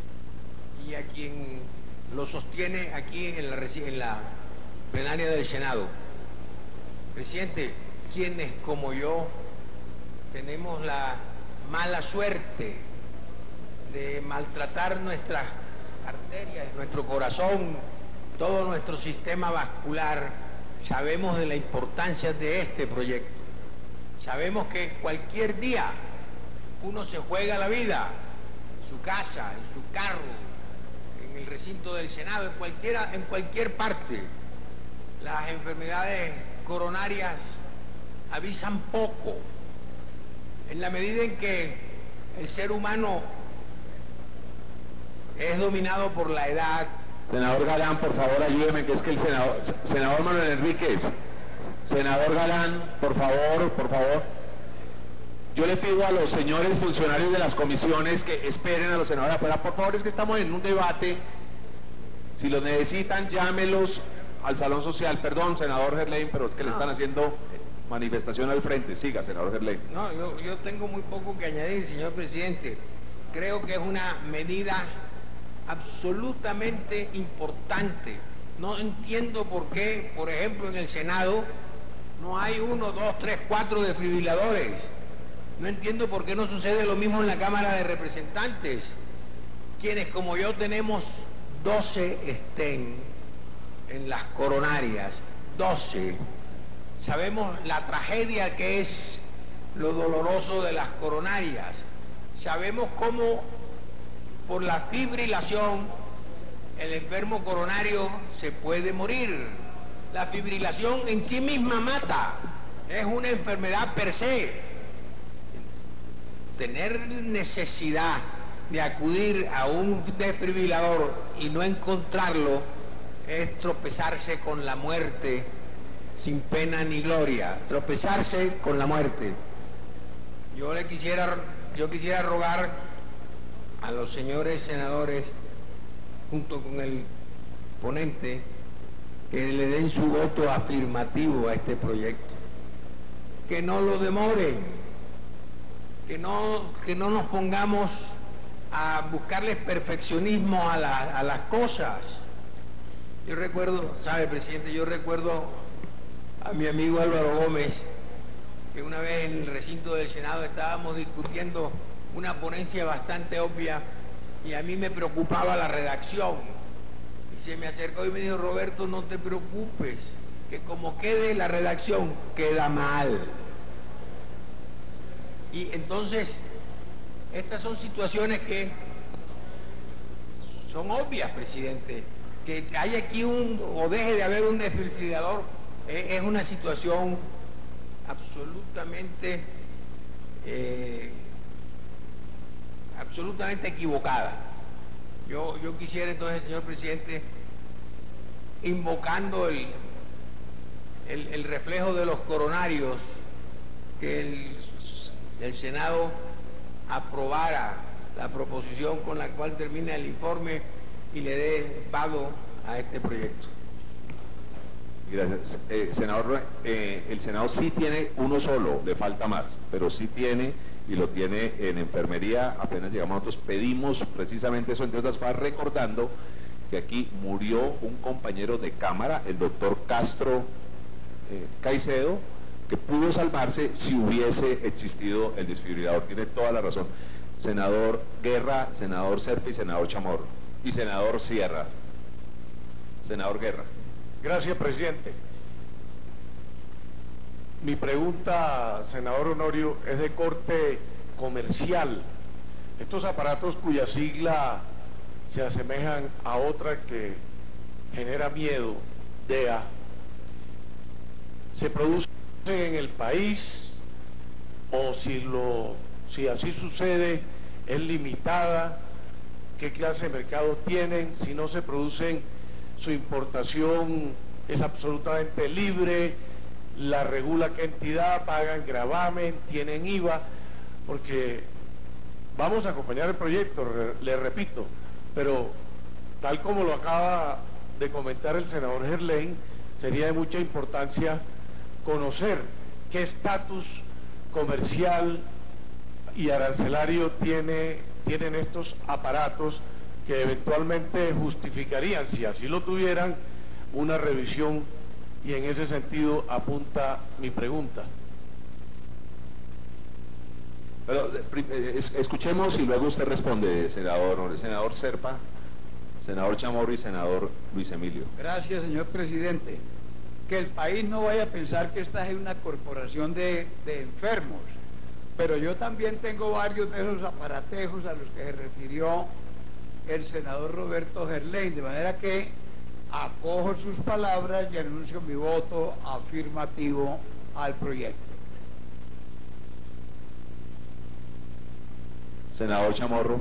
y a quien lo sostiene aquí en la plenaria del Senado. Presidente, quienes como yo tenemos la mala suerte de maltratar nuestras arterias, nuestro corazón, todo nuestro sistema vascular, sabemos de la importancia de este proyecto. Sabemos que cualquier día uno se juega la vida, en su casa, en su carro, en el recinto del Senado, en cualquier parte. Las enfermedades coronarias avisan poco, en la medida en que el ser humano es dominado por la edad. Senador Galán, por favor, ayúdeme, que es que el senador Manuel Enríquez, senador Galán, por favor. Yo le pido a los señores funcionarios de las comisiones que esperen a los senadores afuera. Por favor, es que estamos en un debate. Si los necesitan, llámelos al salón social. Perdón, senador Gerlain, pero es que le están haciendo manifestación al frente. Siga, senador Gerlain. No, yo tengo muy poco que añadir, señor presidente. Creo que es una medida absolutamente importante. No entiendo por qué, por ejemplo, en el Senado no hay 1, 2, 3, 4 desfibriladores. No entiendo por qué no sucede lo mismo en la Cámara de Representantes. Quienes como yo tenemos 12 estén en las coronarias, 12. Sabemos la tragedia que es lo doloroso de las coronarias. Sabemos cómo por la fibrilación el enfermo coronario se puede morir. La fibrilación en sí misma mata, es una enfermedad per se. Tener necesidad de acudir a un desfibrilador y no encontrarlo es tropezarse con la muerte sin pena ni gloria, tropezarse con la muerte. Yo quisiera rogar a los señores senadores, junto con el ponente, que le den su voto afirmativo a este proyecto, que no lo demoren, que no nos pongamos a buscarles perfeccionismo a las cosas. Yo recuerdo, sabe, presidente, a mi amigo Álvaro Gómez, que una vez en el recinto del Senado estábamos discutiendo una ponencia bastante obvia y a mí me preocupaba la redacción. Y se me acercó y me dijo: Roberto, no te preocupes, que como quede la redacción, queda mal. Y entonces, estas son situaciones que son obvias, presidente. que haya aquí o deje de haber un desfibrilador es una situación absolutamente equivocada. Yo quisiera entonces, señor presidente, invocando el reflejo de los coronarios, que el Senado aprobara la proposición con la cual termina el informe y le dé pago a este proyecto. Gracias. Senador, el Senado sí tiene uno solo, le falta más, pero sí tiene, y lo tiene en enfermería. Apenas llegamos nosotros, pedimos precisamente eso, entre otras cosas, recordando que aquí murió un compañero de Cámara, el doctor Castro Caicedo, que pudo salvarse si hubiese existido el desfibrilador. Tiene toda la razón. Senador Guerra, senador Serpa y senador Chamorro. Y senador Sierra. Senador Guerra. Gracias, presidente. Mi pregunta, senador Honorio, es de corte comercial. Estos aparatos cuya sigla se asemejan a otra que genera miedo, DEA, ¿se producen en el país o si así sucede es limitada? ¿Qué clase de mercado tienen? Si no se producen, su importación es absolutamente libre, la regula qué entidad, pagan gravamen, tienen IVA, porque vamos a acompañar el proyecto, le repito, pero tal como lo acaba de comentar el senador Gerlain, sería de mucha importancia conocer qué estatus comercial y arancelario tienen estos aparatos que eventualmente justificarían, si así lo tuvieran, una revisión, y en ese sentido apunta mi pregunta. Pero, escuchemos y luego usted responde, senador. Senador Serpa, senador Chamorro y senador Luis Emilio. Gracias, señor presidente. Que el país no vaya a pensar que esta es una corporación de enfermos, pero yo también tengo varios de esos aparatejos a los que se refirió el senador Roberto Gerlain, de manera que acojo sus palabras y anuncio mi voto afirmativo al proyecto. Senador Chamorro.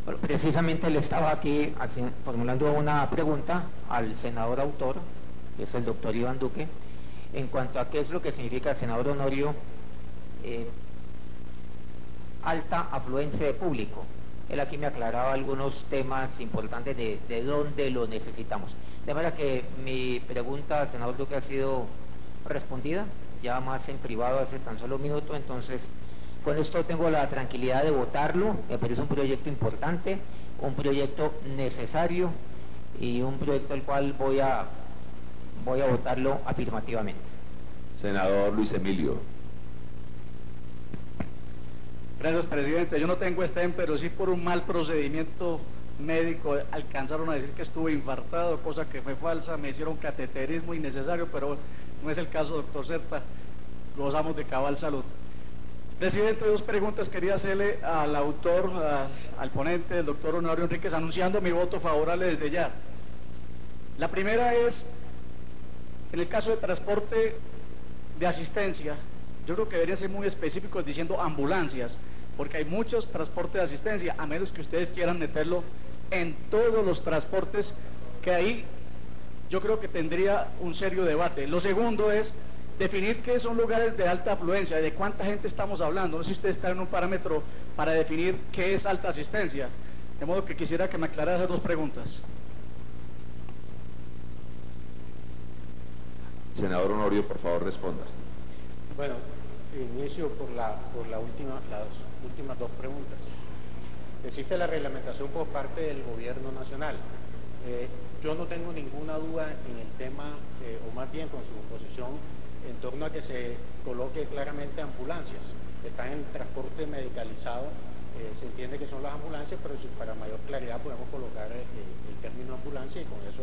Bueno, precisamente le estaba aquí formulando una pregunta al senador autor, que es el doctor Iván Duque, en cuanto a qué es lo que significa, senador Honorio, alta afluencia de público. Él aquí me aclaraba algunos temas importantes de dónde lo necesitamos. De manera que mi pregunta, senador Duque, ha sido respondida, ya más en privado hace tan solo un minuto. Entonces, con esto tengo la tranquilidad de votarlo. Me parece un proyecto importante, un proyecto necesario y un proyecto al cual voy a votarlo afirmativamente. Senador Luis Emilio. Gracias, presidente. Yo no tengo STEM, pero sí por un mal procedimiento médico alcanzaron a decir que estuve infartado, cosa que fue falsa. Me hicieron cateterismo innecesario, pero no es el caso, doctor Serpa. Gozamos de cabal salud. Presidente, dos preguntas quería hacerle al autor, al ponente, el doctor Honorio Enríquez, anunciando mi voto favorable desde ya. La primera es, en el caso de transporte de asistencia, yo creo que deberían ser muy específicos diciendo ambulancias, porque hay muchos transportes de asistencia, a menos que ustedes quieran meterlo en todos los transportes, que ahí yo creo que tendría un serio debate. Lo segundo es definir qué son lugares de alta afluencia, de cuánta gente estamos hablando. No sé si ustedes están en un parámetro para definir qué es alta asistencia. De modo que quisiera que me aclarara esas dos preguntas. Senador Honorio, por favor, responda. Bueno, inicio por las últimas dos preguntas. Existe la reglamentación por parte del Gobierno Nacional. Yo no tengo ninguna duda en el tema, o más bien con su posición, en torno a que se coloque claramente ambulancias. Están en transporte medicalizado, se entiende que son las ambulancias, pero si para mayor claridad podemos colocar el término ambulancia y con eso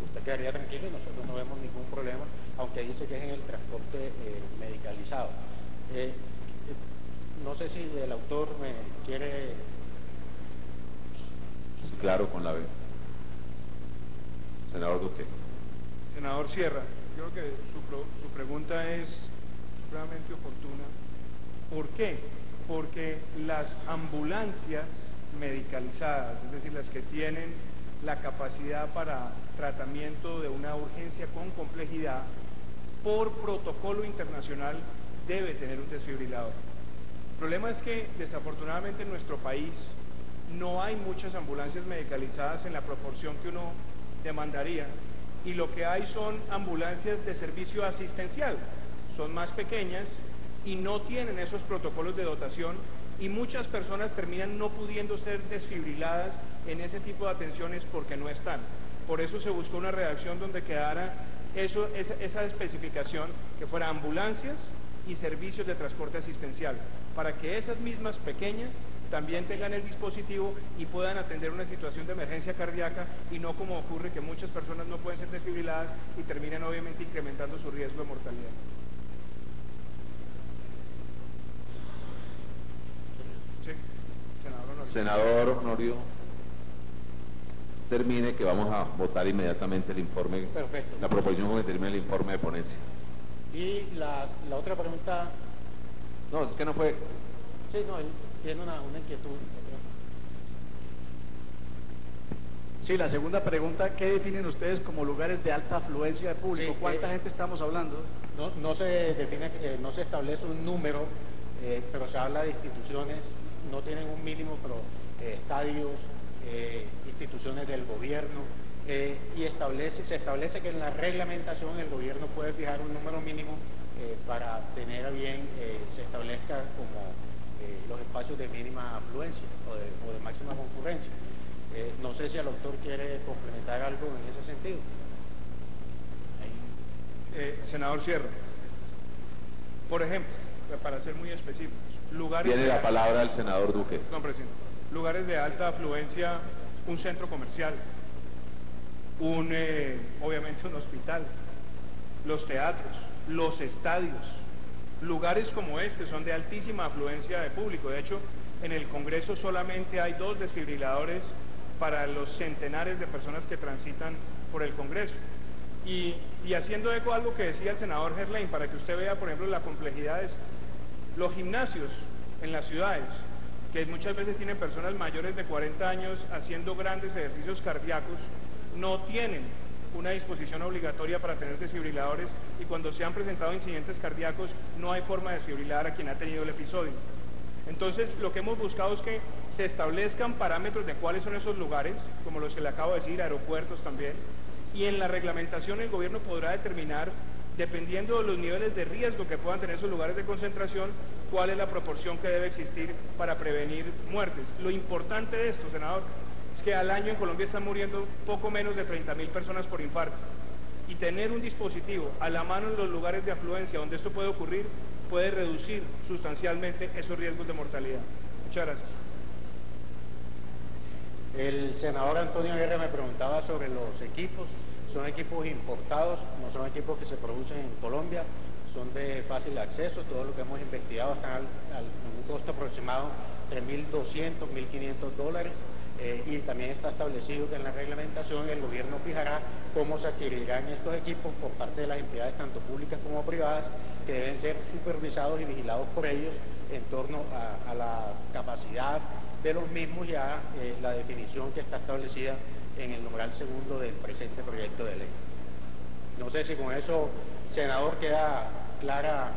usted quedaría tranquilo y nosotros no vemos ningún problema, aunque dice que es en el transporte medicalizado. No sé si el autor me quiere... Sí, claro, con la B. Senador Duque. Senador Sierra, creo que su pregunta es supremamente oportuna. ¿Por qué? Porque las ambulancias medicalizadas, es decir, las que tienen la capacidad para tratamiento de una urgencia con complejidad, por protocolo internacional debe tener un desfibrilador. El problema es que desafortunadamente en nuestro país no hay muchas ambulancias medicalizadas en la proporción que uno demandaría, y lo que hay son ambulancias de servicio asistencial, son más pequeñas y no tienen esos protocolos de dotación, y muchas personas terminan no pudiendo ser desfibriladas en ese tipo de atenciones porque no están. Por eso se buscó una redacción donde quedara esa especificación, que fuera ambulancias y servicios de transporte asistencial, para que esas mismas pequeñas también tengan el dispositivo y puedan atender una situación de emergencia cardíaca, y no como ocurre que muchas personas no pueden ser desfibriladas y terminan obviamente incrementando su riesgo de mortalidad. Sí, senador Honorio, termine, que vamos a votar inmediatamente el informe. Perfecto. La proposición con que termine el informe de ponencia. Y la otra pregunta... No, es que no fue... Sí, no, él tiene una inquietud. Sí, la segunda pregunta, ¿qué definen ustedes como lugares de alta afluencia de público? Sí, ¿Cuánta gente estamos hablando? No se define, no se establece un número, pero se habla de instituciones, no tienen un mínimo, pero estadios, instituciones del gobierno, y se establece que en la reglamentación el gobierno puede fijar un número mínimo para tener a bien, se establezca como los espacios de mínima afluencia o de máxima concurrencia. No sé si el doctor quiere complementar algo en ese sentido. Senador Sierra, por ejemplo, para ser muy específicos, lugares... Tiene la palabra el senador Duque. No, presidente. Lugares de alta afluencia, un centro comercial, obviamente un hospital, los teatros, los estadios. Lugares como este son de altísima afluencia de público. De hecho, en el Congreso solamente hay 2 desfibriladores para los centenares de personas que transitan por el Congreso. Y haciendo eco a algo que decía el senador Gerlain, para que usted vea, por ejemplo, la complejidad, es los gimnasios en las ciudades, que muchas veces tienen personas mayores de 40 años haciendo grandes ejercicios cardíacos, no tienen una disposición obligatoria para tener desfibriladores, y cuando se han presentado incidentes cardíacos no hay forma de desfibrilar a quien ha tenido el episodio. Entonces, lo que hemos buscado es que se establezcan parámetros de cuáles son esos lugares, como los que le acabo de decir, aeropuertos también, y en la reglamentación el gobierno podrá determinar, dependiendo de los niveles de riesgo que puedan tener esos lugares de concentración, cuál es la proporción que debe existir para prevenir muertes. Lo importante de esto, senador, es que al año en Colombia están muriendo poco menos de 30.000 personas por infarto, y tener un dispositivo a la mano en los lugares de afluencia donde esto puede ocurrir puede reducir sustancialmente esos riesgos de mortalidad. Muchas gracias. El senador Antonio Guerra me preguntaba sobre los equipos. Son equipos importados, no son equipos que se producen en Colombia, son de fácil acceso. Todo lo que hemos investigado está en un costo aproximado de $1.200, $1.500, y también está establecido que en la reglamentación el gobierno fijará cómo se adquirirán estos equipos por parte de las entidades tanto públicas como privadas, que deben ser supervisados y vigilados por ellos en torno a la capacidad de los mismos y a la definición que está establecida en el numeral 2 del presente proyecto de ley. No sé si con eso, senador, queda clara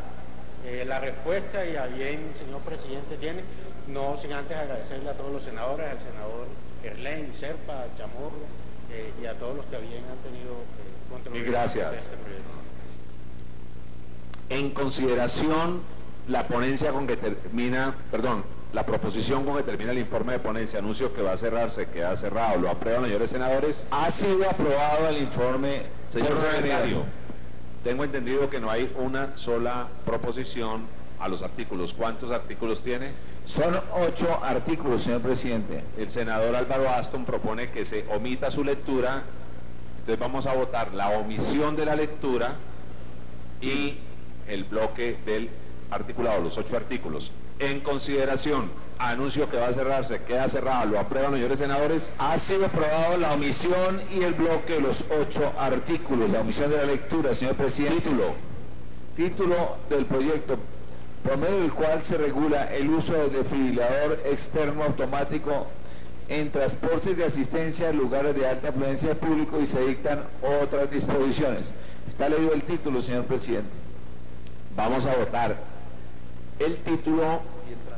la respuesta, y a bien, señor presidente, tiene, no sin antes agradecerle a todos los senadores, al senador Gerlain, Serpa, Chamorro, y a todos los que bien han tenido contribución. Y gracias. Este proyecto. En consideración, la ponencia con que termina, perdón, la proposición con que termina el informe de ponencia, anuncio que va a cerrarse, queda cerrado, lo aprueban, señores senadores. Ha sido aprobado el informe. Señor secretario, tengo entendido que no hay una sola proposición a los artículos. ¿Cuántos artículos tiene? Son 8 artículos, señor presidente. El senador Álvaro Aston propone que se omita su lectura, entonces vamos a votar la omisión de la lectura y el bloque del articulado, los 8 artículos. En consideración, anuncio que va a cerrarse, queda cerrado, lo aprueban los señores senadores. Ha sido aprobado la omisión y el bloque de los 8 artículos, la omisión de la lectura, señor presidente. Título del proyecto, por medio del cual se regula el uso del desfibrilador externo automático en transportes de asistencia a lugares de alta afluencia de público y se dictan otras disposiciones. Está leído el título, señor presidente. Vamos a votar el título.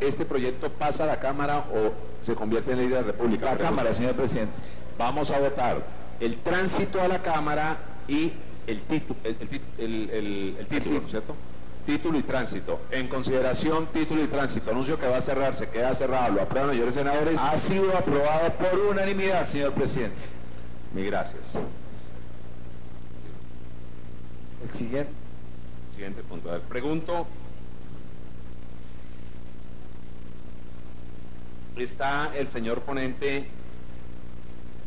¿Este proyecto pasa a la Cámara o se convierte en ley de la República? La Cámara, señor presidente. Vamos a votar el tránsito a la Cámara y el título, ¿no es cierto? Título y tránsito. En consideración, título y tránsito. Anuncio que va a cerrarse, queda cerrado. Lo aprueban los señores senadores. Ha sido aprobado por unanimidad, señor presidente. Mil gracias. El siguiente. Siguiente punto. A ver, pregunto. Está el señor ponente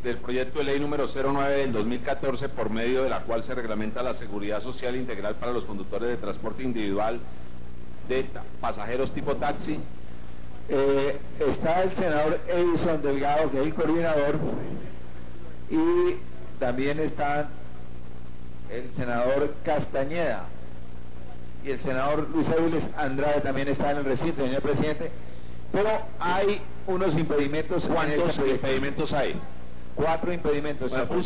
del proyecto de ley número 09 del 2014, por medio de la cual se reglamenta la seguridad social integral para los conductores de transporte individual de pasajeros tipo taxi. Está el senador Edison Delgado, que es el coordinador, y también está el senador Castañeda y el senador Luis Áviles Andrade también está en el recinto, señor presidente. Pero hay unos impedimentos. ¿Cuántos impedimentos hay? 4 impedimentos. Bueno, un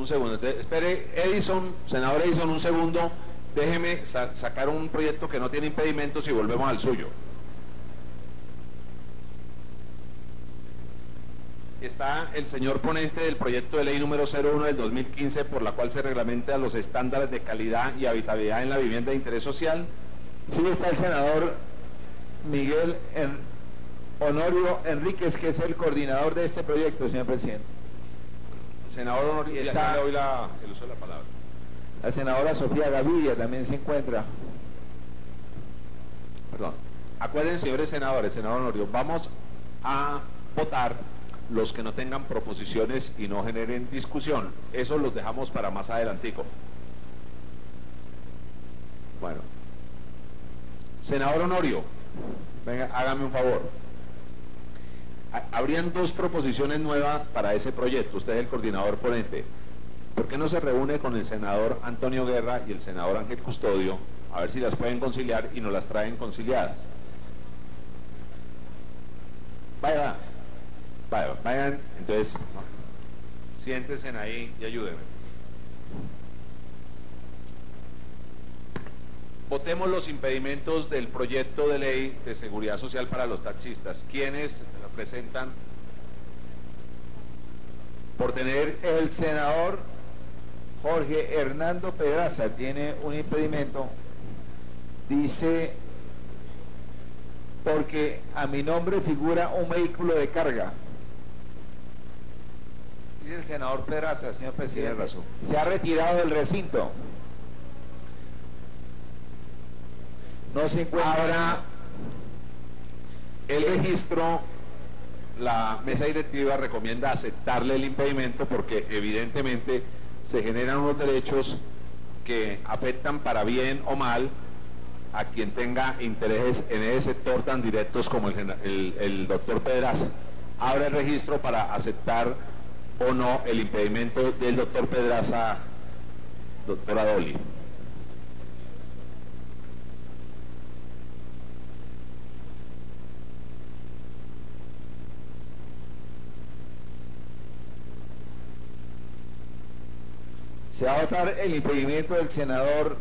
segundo. Espere, Edison, senador Edison, un segundo. Déjeme sacar un proyecto que no tiene impedimentos y volvemos al suyo. Está el señor ponente del proyecto de ley número 01 del 2015, por la cual se reglamenta los estándares de calidad y habitabilidad en la vivienda de interés social. Sí, está el senador Miguel Honorio Enríquez, que es el coordinador de este proyecto, señor presidente. Senador Honorio, ya le doy el uso de la palabra. La senadora Sofía Gaviria también se encuentra. Perdón. Acuérdense, señores senadores, senador Honorio, vamos a votar los que no tengan proposiciones y no generen discusión. Eso los dejamos para más adelantico. Bueno. Senador Honorio, venga, hágame un favor. Habrían 2 proposiciones nuevas para ese proyecto. Usted es el coordinador ponente. ¿Por qué no se reúne con el senador Antonio Guerra y el senador Ángel Custodio a ver si las pueden conciliar y nos las traen conciliadas? Vayan, entonces siéntense ahí y ayúdenme. Votemos los impedimentos del proyecto de ley de seguridad social para los taxistas. ¿Quiénes representan? Por tener el senador Jorge Hernando Pedraza tiene un impedimento. Dice, porque a mi nombre figura un vehículo de carga. Dice el senador Pedraza, señor presidente. Tiene razón. Se ha retirado del recinto. No se encuentra. Ahora, el registro, la mesa directiva recomienda aceptarle el impedimento porque evidentemente se generan unos derechos que afectan para bien o mal a quien tenga intereses en ese sector tan directos como el doctor Pedraza. Abre el registro para aceptar o no el impedimento del doctor Pedraza, doctora Dolly. Se va a votar el impedimento del senador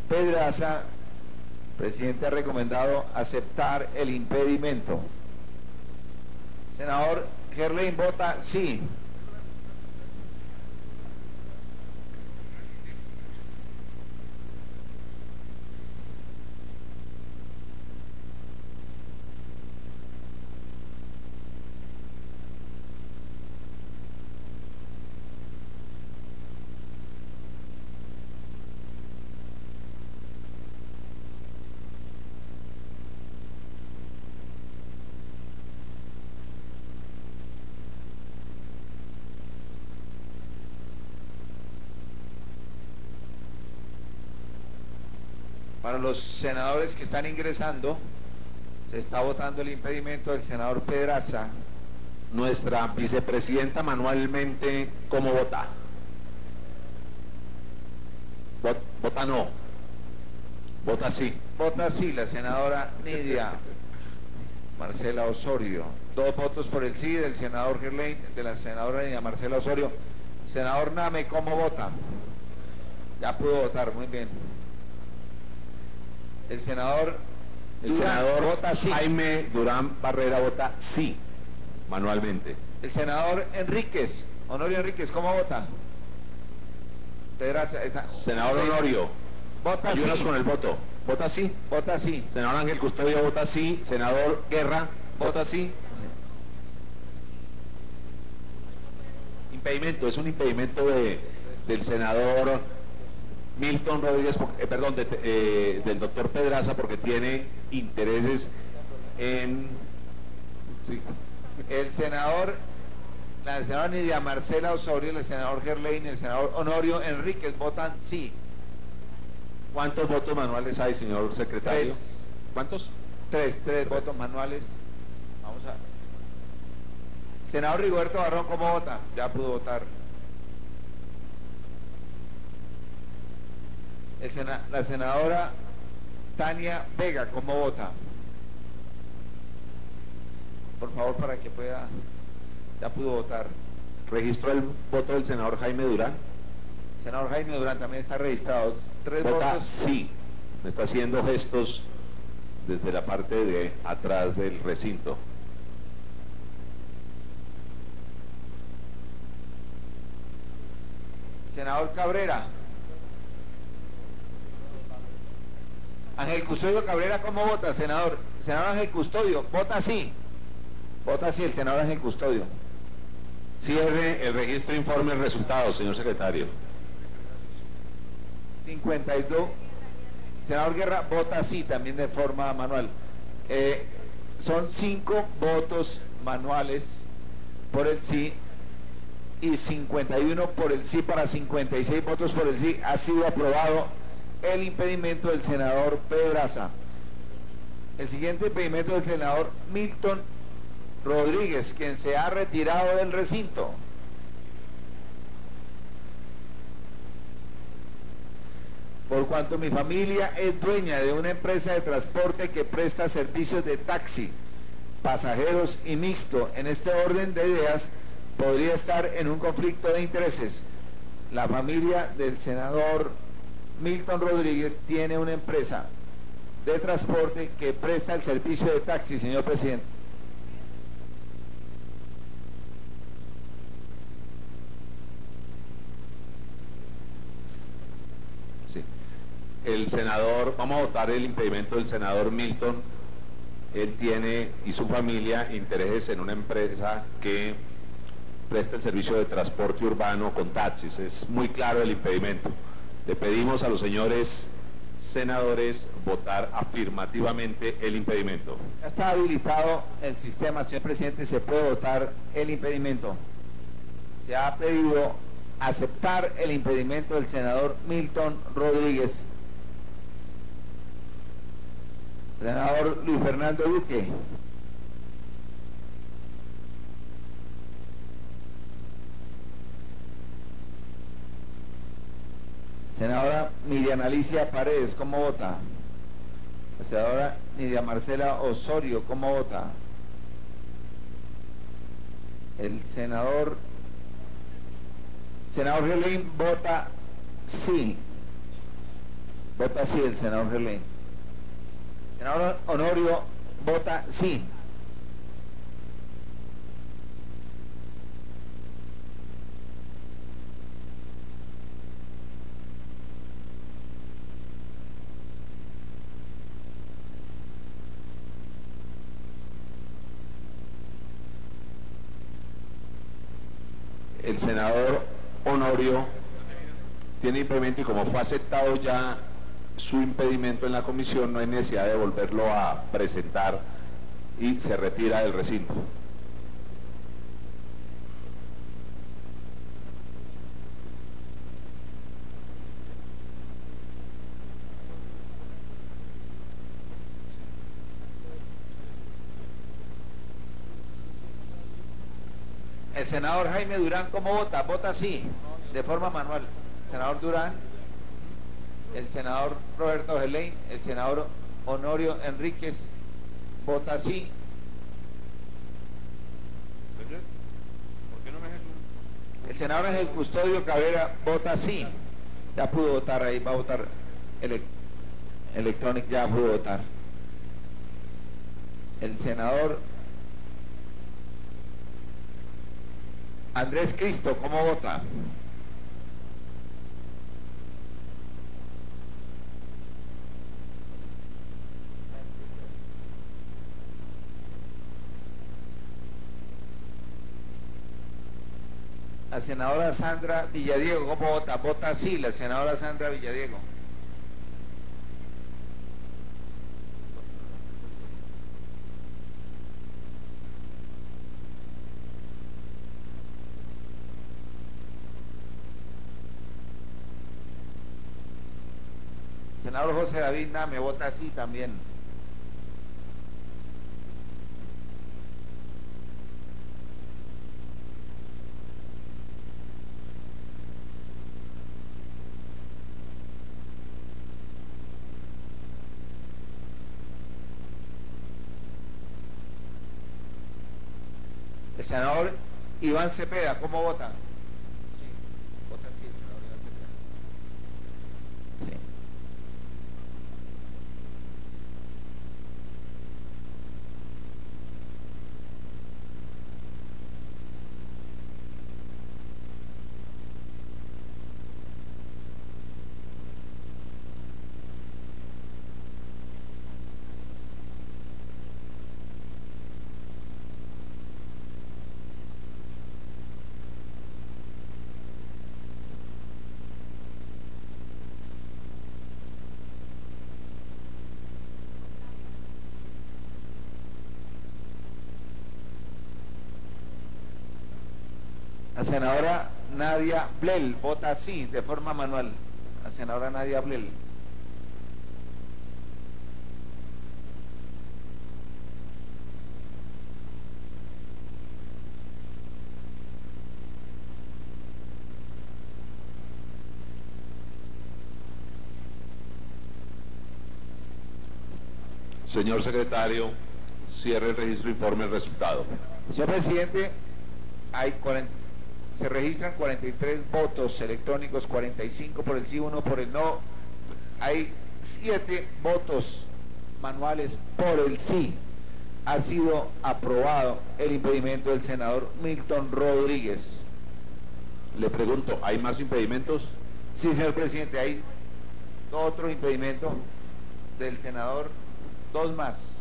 Pedraza. El presidente ha recomendado aceptar el impedimento. Senador Gerlain vota sí. Para los senadores que están ingresando, Se está votando el impedimento del senador Pedraza. Nuestra vicepresidenta manualmente, ¿cómo vota? Vota no. Vota sí. Vota sí la senadora Nidia Marcela Osorio. 2 votos por el sí del senador Gerlain, de la senadora Nidia Marcela Osorio. Senador Name, ¿cómo vota? Ya pudo votar, muy bien. El senador vota sí. Jaime Durán Barrera vota sí, manualmente. El senador Enríquez, Honorio Enríquez, ¿cómo vota? Pedraza, senador Honorio, vota ayúdanos sí. con el voto. ¿Vota sí? Vota sí. Senador Ángel Custodio vota sí. Senador Guerra vota sí. Impedimento, es un impedimento del senador Milton Rodríguez, perdón, del doctor Pedraza, porque tiene intereses en... Sí. El senador, la senadora Nidia Marcela Osorio, el senador Gerlain, el senador Honorio Enríquez votan sí. ¿Cuántos votos manuales hay, señor secretario? 3. ¿Cuántos? 3 votos manuales. Vamos a... Senador Rigoberto Barrón, ¿cómo vota? Ya pudo votar. La senadora Tania Vega, ¿cómo vota? Por favor, para que pueda... Ya pudo votar. ¿Registró el voto del senador Jaime Durán? Senador Jaime Durán también está registrado. 3 vota votos. Sí. Me está haciendo gestos desde la parte de atrás del recinto. Senador Cabrera. Ángel Custodio Cabrera, ¿cómo vota, senador? Senador Ángel Custodio, vota sí. Vota sí el senador Ángel Custodio. Cierre el registro, informe el resultado, señor secretario. 52. Senador Guerra vota sí, también de forma manual. Son 5 votos manuales por el sí y 51 por el sí para 56 votos por el sí. Ha sido aprobado el impedimento del senador Pedraza. El siguiente impedimento del senador Milton Rodríguez, quien se ha retirado del recinto. Por cuanto mi familia es dueña de una empresa de transporte que presta servicios de taxi, pasajeros y mixto, en este orden de ideas podría estar en un conflicto de intereses. La familia del senador Milton Rodríguez tiene una empresa de transporte que presta el servicio de taxi, señor presidente. Sí. El senador, vamos a votar el impedimento del senador Milton. Él tiene y su familia intereses en una empresa que presta el servicio de transporte urbano con taxis. Es muy claro el impedimento. Le pedimos a los señores senadores votar afirmativamente el impedimento. Ya está habilitado el sistema, señor presidente, se puede votar el impedimento. Se ha pedido aceptar el impedimento del senador Milton Rodríguez. Senador Luis Fernando Duque. Senadora Miriam Alicia Paredes, ¿cómo vota? Senadora Nidia Marcela Osorio, ¿cómo vota? El senador Gerlain vota sí. Vota sí el senador Gerlain. Senador Honorio vota sí. El senador Honorio tiene impedimento y como fue aceptado ya su impedimento en la comisión, no hay necesidad de volverlo a presentar y se retira del recinto. El senador Jaime Durán, ¿cómo vota? Vota sí, de forma manual. Senador Durán, el senador Roberto Geley, el senador Honorio Enríquez, vota sí. ¿Por qué no me haces un... El senador Ángel Custodio Cabrera vota sí. Ya pudo votar ahí, va a votar electrónico, ya pudo votar. El senador Andrés Cristo, ¿cómo vota? La senadora Sandra Villadiego, ¿cómo vota? Vota sí, la senadora Sandra Villadiego. El senador José David Name vota sí también. El senador Iván Cepeda, ¿cómo vota? Sí, vota sí el senador Iván Cepeda. Sí. La senadora Nadia Blel vota sí de forma manual. La senadora Nadia Blel. Señor secretario, cierre el registro, informe el resultado. Señor presidente, se registran 43 votos electrónicos, 45 por el sí, 1 por el no. Hay 7 votos manuales por el sí. Ha sido aprobado el impedimento del senador Milton Rodríguez. Le pregunto, ¿hay más impedimentos? Sí, señor presidente, hay otro impedimento del senador, 2 más.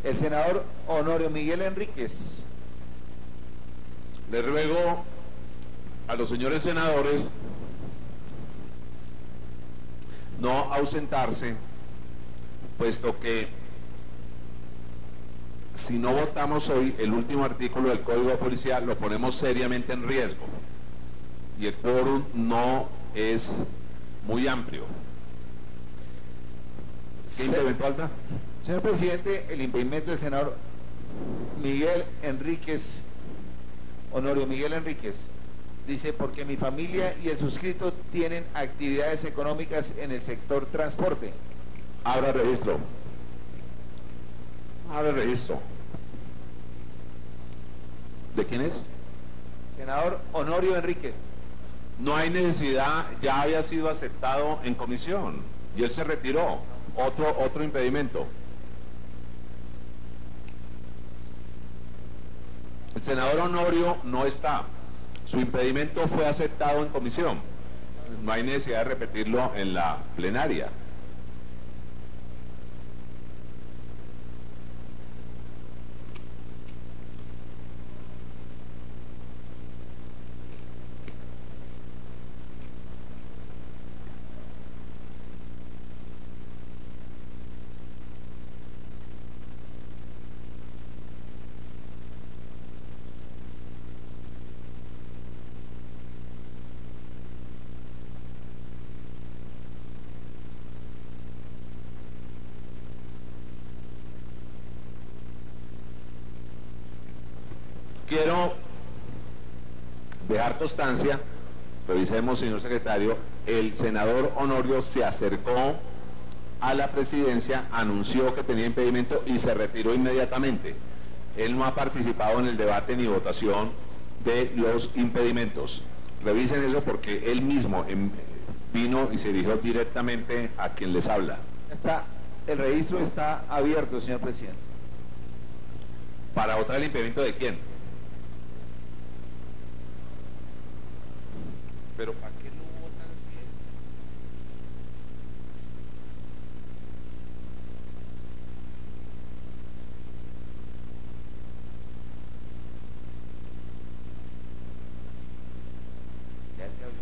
El senador Honorio Miguel Enríquez. Le ruego a los señores senadores no ausentarse, puesto que si no votamos hoy el último artículo del Código de Policía, lo ponemos seriamente en riesgo y el quórum no es muy amplio. ¿Qué impedimento falta? Señor presidente, el impedimento del senador Miguel Enríquez, Honorio Miguel Enríquez, dice: porque mi familia y el suscrito tienen actividades económicas en el sector transporte. Abra registro. Abre registro. ¿De quién es? Senador Honorio Enríquez. No hay necesidad, ya había sido aceptado en comisión y él se retiró. Otro impedimento. El senador Honorio no está. Su impedimento fue aceptado en comisión. No hay necesidad de repetirlo en la plenaria. quiero dejar constancia, revisemos, señor secretario, el senador Honorio se acercó a la presidencia, anunció que tenía impedimento y se retiró inmediatamente. Él no ha participado en el debate ni votación de los impedimentos. Revisen eso porque él mismo vino y se dirigió directamente a quien les habla. El registro está abierto, señor presidente. ¿Para votar el impedimento de quién? Pero ¿para qué no votan si Ya se abrió.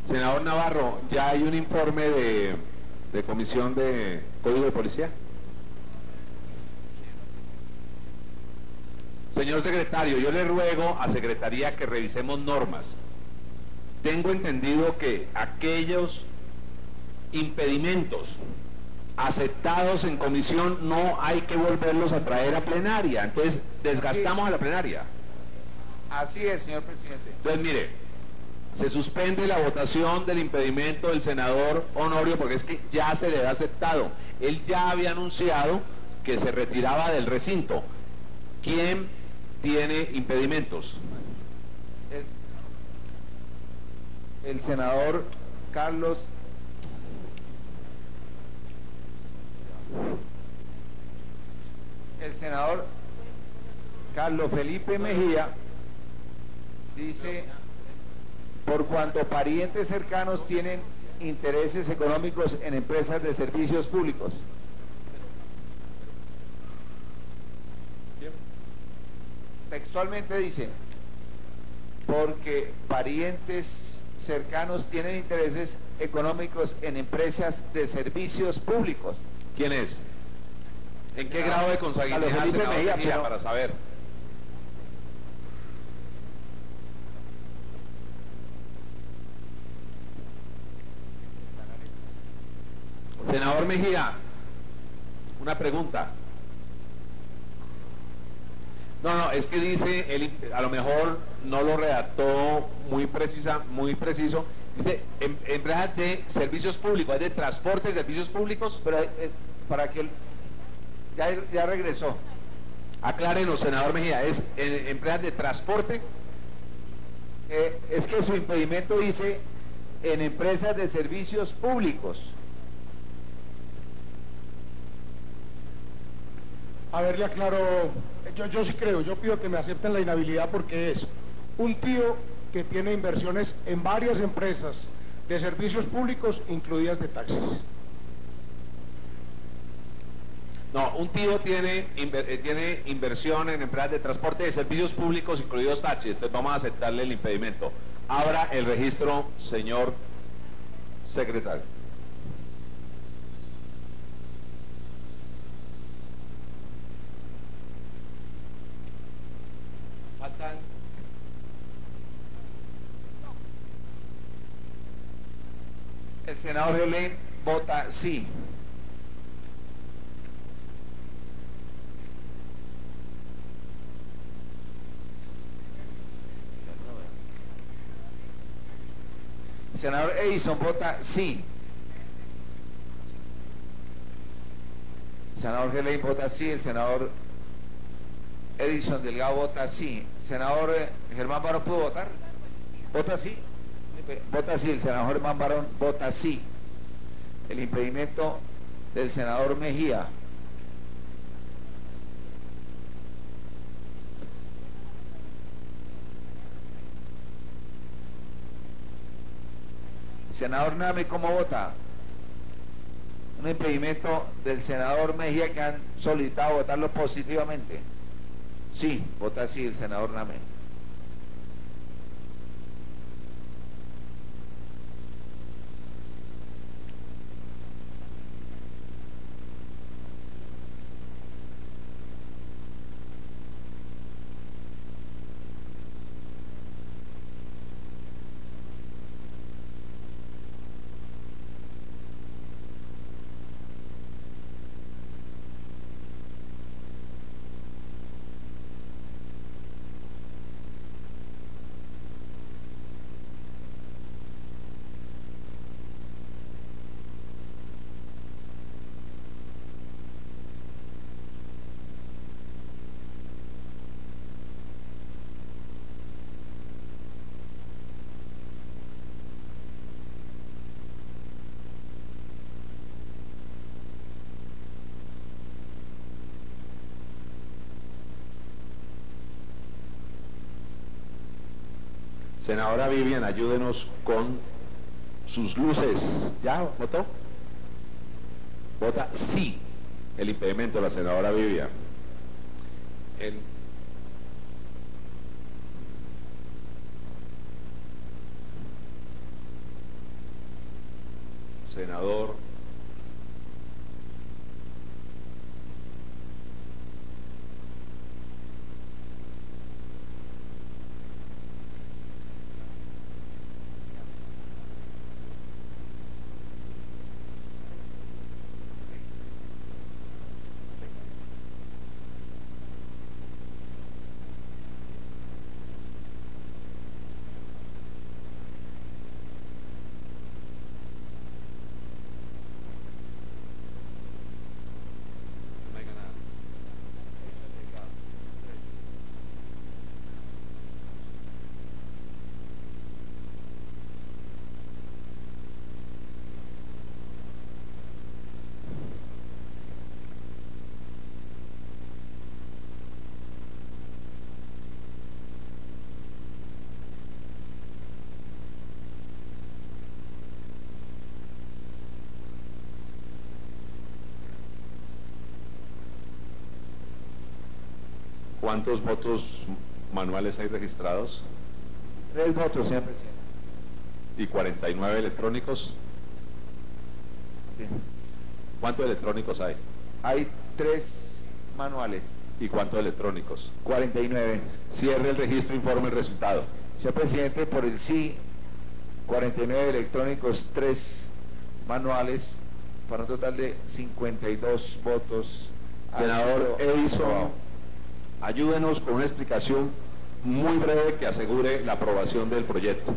Senador Navarro, ¿ya hay un informe de Comisión de Código de Policía? Señor secretario, yo le ruego a Secretaría que revisemos normas. Tengo entendido que aquellos impedimentos aceptados en comisión no hay que volverlos a traer a plenaria, entonces desgastamos a la plenaria. Así es, señor presidente. Entonces, mire, se suspende la votación del impedimento del senador Honorio porque es que ya se le ha aceptado. Él ya había anunciado que se retiraba del recinto. ¿Quién tiene impedimentos? El senador Carlos Felipe Mejía dice: por cuanto parientes cercanos tienen intereses económicos en empresas de servicios públicos. Textualmente dice: porque parientes cercanos tienen intereses económicos en empresas de servicios públicos. ¿Quién es? ¿En qué grado de consanguinidad, senador Mejía, para saber? Senador Mejía, una pregunta. No, es que dice, a lo mejor no lo redactó muy preciso, dice empresas de servicios públicos, es de transporte, servicios públicos. Pero para que ya regresó. Aclárenos, senador Mejía, ¿es empresas de transporte? Es que su impedimento dice en empresas de servicios públicos. A ver, le aclaro, yo sí creo, yo pido que me acepten la inhabilidad porque es un tío que tiene inversiones en varias empresas de servicios públicos, incluidas de taxis. No, un tío tiene inversión en empresas de transporte de servicios públicos, incluidos taxis, entonces vamos a aceptarle el impedimento. Abra el registro, señor secretario. El senador Gelén vota sí. El senador Edison vota sí. El senador Gelén vota sí. El senador Edison Delgado vota sí. El senador Germán Barón pudo votar. ¿Vota sí? Vota sí. El senador Germán Barón vota sí. El impedimento del senador Mejía. Senador Name, ¿cómo vota? Un impedimento del senador Mejía que han solicitado votarlo positivamente. Sí, vota sí el senador Name. Senadora Vivian, ayúdenos con sus luces. ¿Ya votó? Vota sí el impedimento de la senadora Vivian. Senador ¿cuántos votos manuales hay registrados? 3 votos, señor presidente. ¿Y 49 electrónicos? Bien. ¿Cuántos electrónicos hay? Hay 3 manuales. ¿Y cuántos electrónicos? 49. Cierre el registro, informe el resultado. Señor presidente, por el sí, 49 electrónicos, 3 manuales, para un total de 52 votos. Senador Edison, ayúdenos con una explicación muy breve que asegure la aprobación del proyecto.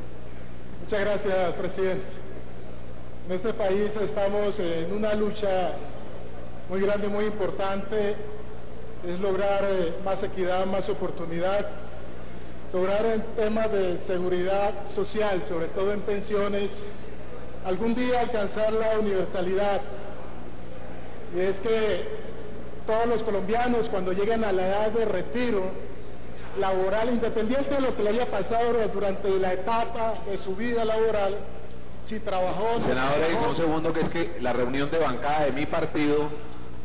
Muchas gracias, presidente. En este país estamos en una lucha muy grande, muy importante, es lograr más equidad, más oportunidad, lograr en temas de seguridad social, sobre todo en pensiones, algún día alcanzar la universalidad. Y es que todos los colombianos, cuando lleguen a la edad de retiro laboral, independiente de lo que le haya pasado durante la etapa de su vida laboral, si trabajó... Senador Edison, un segundo, que es que la reunión de bancada de mi partido,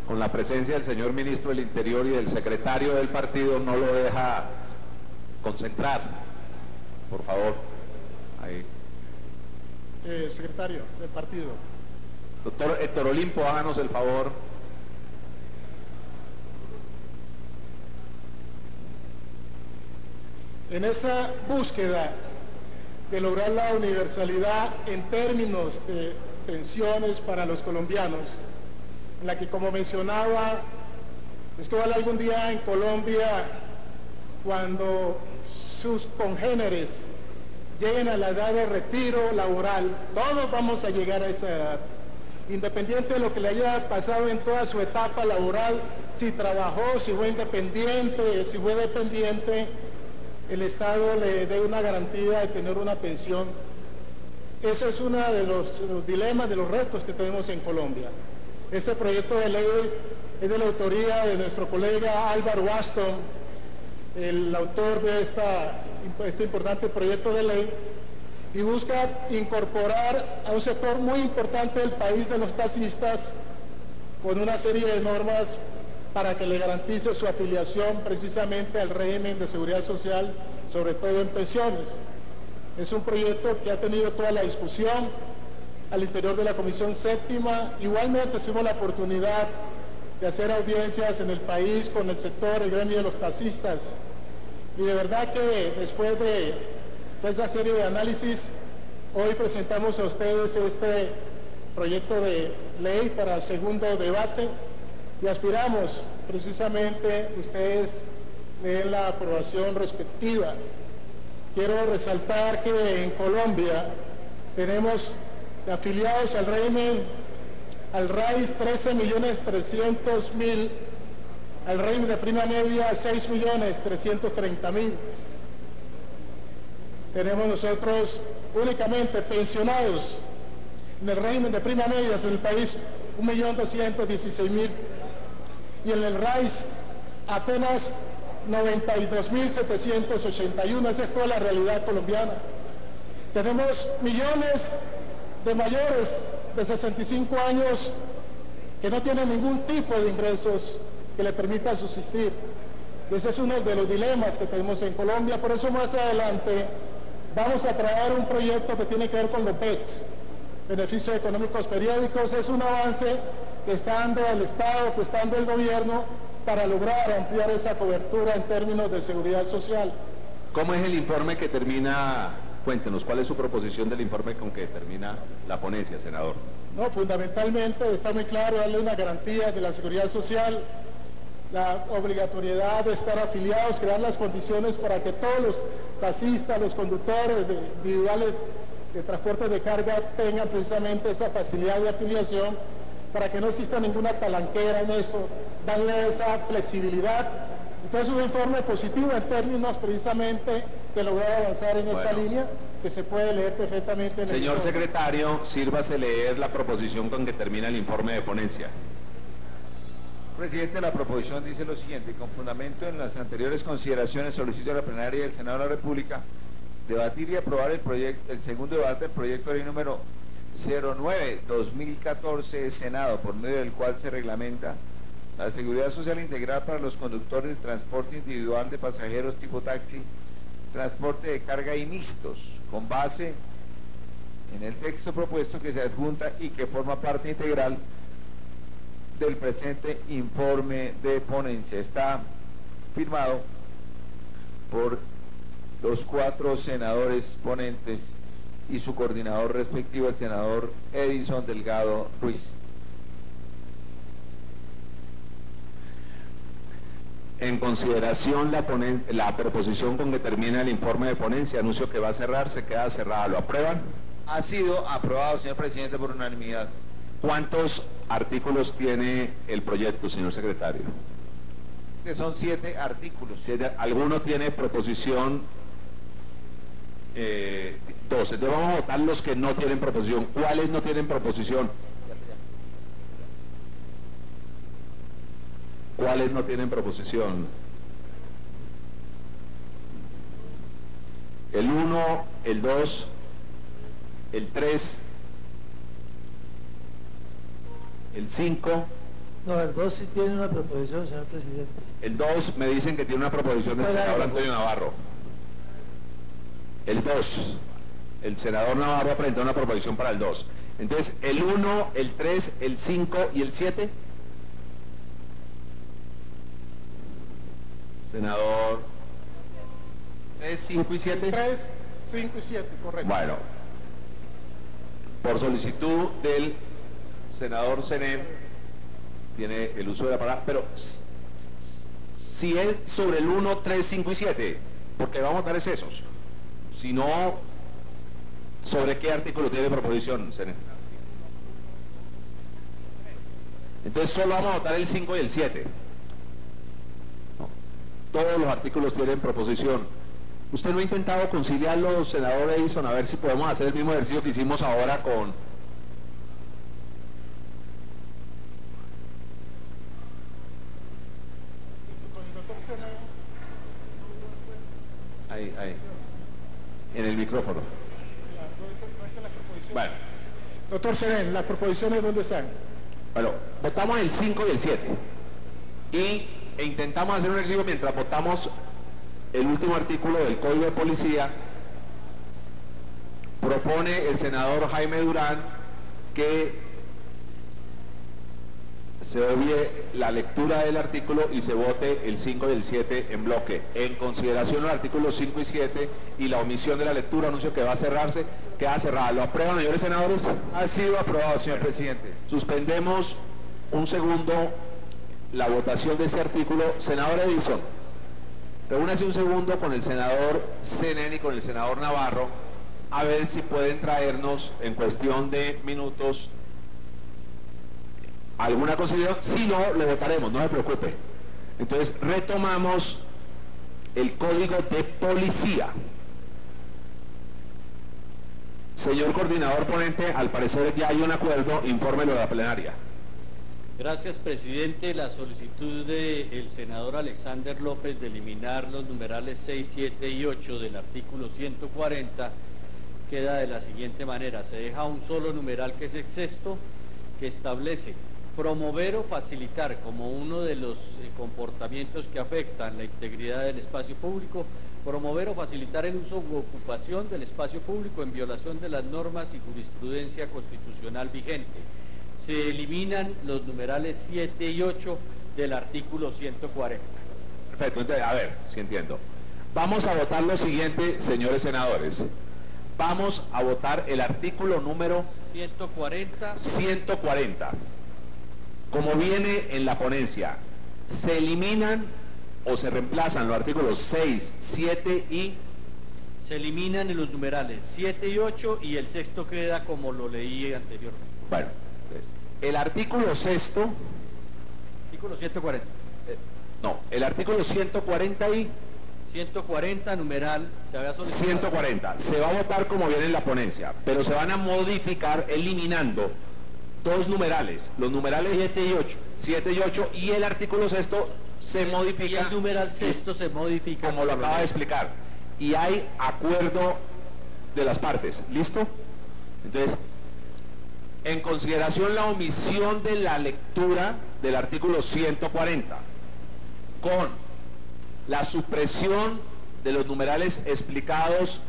con la presencia del señor ministro del Interior y del secretario del partido, no lo deja concentrar. Por favor. Ahí. Secretario del partido. Doctor Héctor Olimpo, háganos el favor. En esa búsqueda de lograr la universalidad en términos de pensiones para los colombianos, en la que, como mencionaba, es que ojalá algún día en Colombia, cuando sus congéneres lleguen a la edad de retiro laboral, todos vamos a llegar a esa edad, independiente de lo que le haya pasado en toda su etapa laboral, si trabajó, si fue independiente, si fue dependiente, el Estado le dé una garantía de tener una pensión. Ese es uno de los dilemas, de los retos que tenemos en Colombia. Este proyecto de ley es de la autoría de nuestro colega Álvaro Waston, el autor de este importante proyecto de ley, y busca incorporar a un sector muy importante del país, de los taxistas, con una serie de normas para que le garantice su afiliación precisamente al régimen de seguridad social, sobre todo en pensiones. Es un proyecto que ha tenido toda la discusión al interior de la Comisión Séptima. Igualmente tuvimos la oportunidad de hacer audiencias en el país con el sector, el gremio de los taxistas. Y de verdad que después de toda esa serie de análisis, hoy presentamos a ustedes este proyecto de ley para segundo debate, y aspiramos precisamente ustedes den la aprobación respectiva. Quiero resaltar que en Colombia tenemos afiliados al régimen, al RAIS 13.300.000, al régimen de prima media 6.330.000. Tenemos nosotros únicamente pensionados en el régimen de prima media en el país 1.216.000, y en el RAIS apenas 92.781. Esa es toda la realidad colombiana. Tenemos millones de mayores de 65 años que no tienen ningún tipo de ingresos que le permitan subsistir. Ese es uno de los dilemas que tenemos en Colombia. Por eso más adelante vamos a traer un proyecto que tiene que ver con los BEPS, beneficios económicos periódicos. Es un avance que está dando el Estado, que está dando el gobierno para lograr ampliar esa cobertura en términos de seguridad social. ¿Cómo es el informe que termina? Cuéntenos, ¿cuál es su proposición del informe con que termina la ponencia, senador? No, fundamentalmente está muy claro darle una garantía de la seguridad social, la obligatoriedad de estar afiliados, crear las condiciones para que todos los taxistas, los conductores individuales de transporte de carga tengan precisamente esa facilidad de afiliación, para que no exista ninguna palanquera en eso, darle esa flexibilidad. Entonces, un informe positivo en términos precisamente de lograr avanzar en esta línea, que se puede leer perfectamente en el Señor informe. secretario, sírvase leer la proposición con que termina el informe de ponencia. Presidente, la proposición dice lo siguiente: con fundamento en las anteriores consideraciones, solicito a la plenaria del Senado de la República debatir y aprobar el segundo debate del proyecto de ley número 09-2014 Senado, por medio del cual se reglamenta la seguridad social integral para los conductores de transporte individual de pasajeros tipo taxi, transporte de carga y mixtos, con base en el texto propuesto que se adjunta y que forma parte integral del presente informe de ponencia. Está firmado por los 4 senadores ponentes y su coordinador respectivo, el senador Edison Delgado Ruiz. En consideración la proposición con que termina el informe de ponencia, anuncio que va a cerrar, se queda cerrada. ¿Lo aprueban? Ha sido aprobado, señor presidente, por unanimidad. ¿Cuántos artículos tiene el proyecto, señor secretario? Que son 7 artículos. ¿Alguno tiene proposición? 12. Entonces vamos a votar los que no tienen proposición. ¿Cuáles no tienen proposición? ¿Cuáles no tienen proposición? El 1, el 2, el 3, el 5. No, el 2 sí tiene una proposición, señor presidente. El 2 me dicen que tiene una proposición del senador Antonio Navarro. El 2, el senador Navarro ha presentado una proposición para el 2. Entonces, el 1, el 3, el 5 y el 7. Senador, 3, 5 y 7. 3, 5 y 7, correcto. Bueno, por solicitud del senador Zenén, tiene el uso de la palabra, pero si es sobre el 1, 3, 5 y 7, porque vamos a votar es esos. Si no, ¿sobre qué artículo tiene proposición, Zenén? Entonces solo vamos a votar el 5 y el 7. Todos los artículos tienen proposición. ¿Usted no ha intentado conciliarlo, senador Edison, a ver si podemos hacer el mismo ejercicio que hicimos ahora con... Ahí. En el micrófono. Bueno. Doctor Zenén, ¿las proposiciones dónde están? Bueno, votamos el 5 y el 7. E intentamos hacer un ejercicio mientras votamos el último artículo del Código de Policía. Propone el senador Jaime Durán que se obvie la lectura del artículo y se vote el 5 y el 7 en bloque. En consideración los artículos 5 y 7 y la omisión de la lectura, anuncio que va a cerrarse, queda cerrada. ¿Lo aprueban, señores senadores? Ha sido aprobado, señor presidente. Suspendemos un segundo la votación de ese artículo. Senador Edison, reúnase un segundo con el senador Zenén y con el senador Navarro a ver si pueden traernos en cuestión de minutos alguna consideración. Si no, lo votaremos, no se preocupe. Entonces retomamos el Código de Policía. Señor coordinador ponente, al parecer ya hay un acuerdo, infórmelo a la plenaria. Gracias, presidente. La solicitud del senador Alexander López de eliminar los numerales 6, 7 y 8 del artículo 140 queda de la siguiente manera: se deja un solo numeral, que es el sexto, que establece promover o facilitar como uno de los comportamientos que afectan la integridad del espacio público, promover o facilitar el uso u ocupación del espacio público en violación de las normas y jurisprudencia constitucional vigente. Se eliminan los numerales 7 y 8 del artículo 140. Perfecto, entonces, a ver, si entiendo. Vamos a votar lo siguiente, señores senadores. Vamos a votar el artículo número 140. Como viene en la ponencia, se eliminan o se reemplazan los artículos 6, 7 y... Se eliminan en los numerales 7 y 8 y el sexto queda como lo leí anteriormente. Bueno, entonces, el artículo sexto... Artículo 140. No, el artículo 140 y... 140 numeral, se había solicitado. 140, se va a votar como viene en la ponencia, pero se van a modificar eliminando dos numerales, los numerales 7 y 8. 7 y 8 y el artículo sexto se modifica. Y el numeral sexto se modifica. Como lo acaba de explicar. Y hay acuerdo de las partes. ¿Listo? Entonces, en consideración la omisión de la lectura del artículo 140, con la supresión de los numerales explicados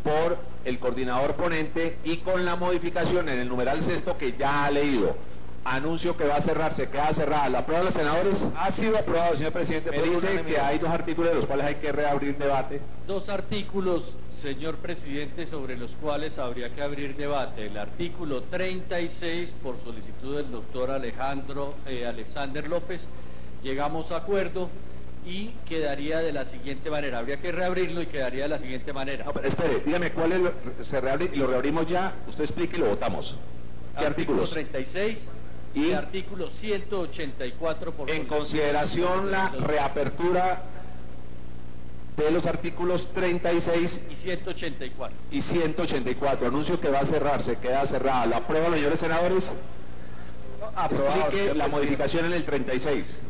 por el coordinador ponente y con la modificación en el numeral sexto que ya ha leído. Anuncio que va a cerrar, se queda cerrada. ¿Lo aprueban los senadores? Ha sido aprobado, señor presidente. Me dice que hay dos artículos de los cuales hay que reabrir debate. Dos artículos, señor presidente, sobre los cuales habría que abrir debate. El artículo 36, por solicitud del doctor Alexander López, llegamos a acuerdo y quedaría de la siguiente manera. Habría que reabrirlo y quedaría de la siguiente manera. No, pero espere, dígame cuál es se reabre y lo reabrimos ya. Usted explique y lo votamos. ¿Qué artículos? 36 y artículo 184. En consideración la reapertura de los artículos 36 y 184. Y 184. Anuncio que va a cerrar, se queda cerrada. ¿Lo aprueban los señores senadores? Aprobado. Explique la modificación en el 36.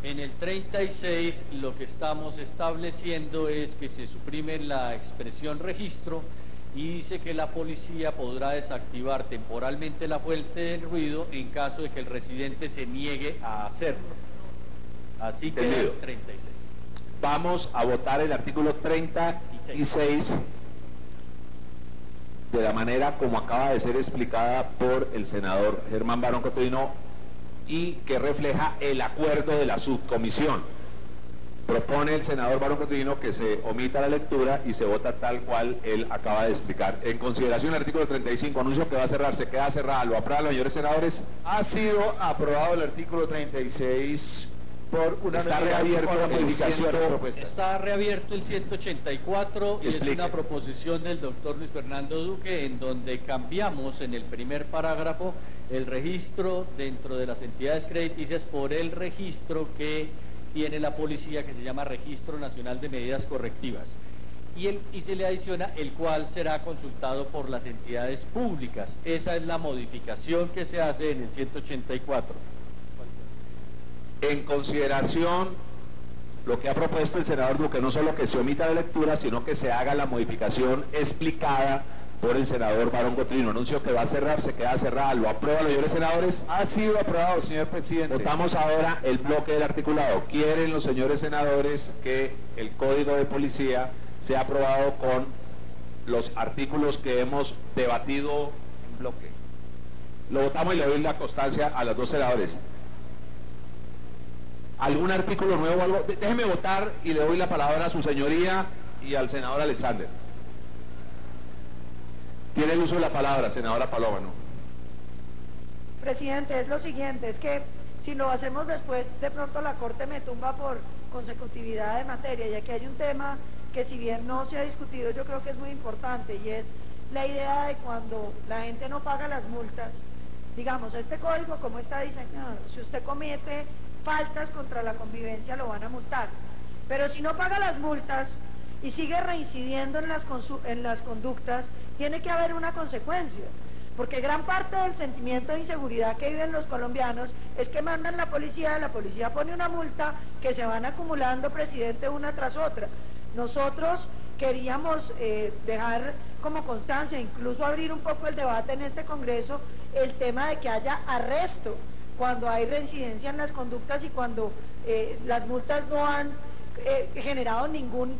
En el 36 lo que estamos estableciendo es que se suprime la expresión registro y dice que la policía podrá desactivar temporalmente la fuente del ruido en caso de que el residente se niegue a hacerlo. Así que el 36. Vamos a votar el artículo 36 de la manera como acaba de ser explicada por el senador Germán Barón Cotrino y que refleja el acuerdo de la subcomisión. Propone el senador Barón Cotrino que se omita la lectura y se vota tal cual él acaba de explicar. En consideración del artículo 35, anuncio que va a cerrar, se queda cerrada. ¿Lo aprueban los señores senadores? Ha sido aprobado el artículo 36 por una Está reabierto Está reabierto el 184 y Explique. es una proposición del doctor Luis Fernando Duque en donde cambiamos en el primer parágrafo el registro dentro de las entidades crediticias por el registro que tiene la policía, que se llama Registro Nacional de Medidas Correctivas, y se le adiciona el cual será consultado por las entidades públicas. Esa es la modificación que se hace en el 184. En consideración lo que ha propuesto el senador Duque, no solo que se omita la lectura, sino que se haga la modificación explicada por el senador Barón Cotrino. Anuncio que va a cerrar, se queda cerrada. ¿Lo aprueban los señores senadores? Ha sido aprobado, señor presidente. Votamos ahora el bloque del articulado. ¿Quieren los señores senadores que el Código de Policía sea aprobado con los artículos que hemos debatido en bloque? Lo votamos y le doy la constancia a los dos senadores. ¿Algún artículo nuevo o algo? Déjeme votar y le doy la palabra a su señoría y al senador Alexander. Tiene el uso de la palabra, senadora Paloma, ¿no? Presidente, es lo siguiente, es que si lo hacemos después, de pronto la Corte me tumba por consecutividad de materia, ya que hay un tema que si bien no se ha discutido, yo creo que es muy importante, y es la idea de cuando la gente no paga las multas. Digamos, este código, como está diseñado, si usted comete faltas contra la convivencia, lo van a multar. Pero si no paga las multas y sigue reincidiendo en las conductas, tiene que haber una consecuencia, porque gran parte del sentimiento de inseguridad que viven los colombianos es que mandan la policía pone una multa que se van acumulando, presidente, una tras otra. Nosotros queríamos dejar como constancia, incluso abrir un poco el debate en este Congreso, el tema de que haya arresto cuando hay reincidencia en las conductas y cuando las multas no han generado ningún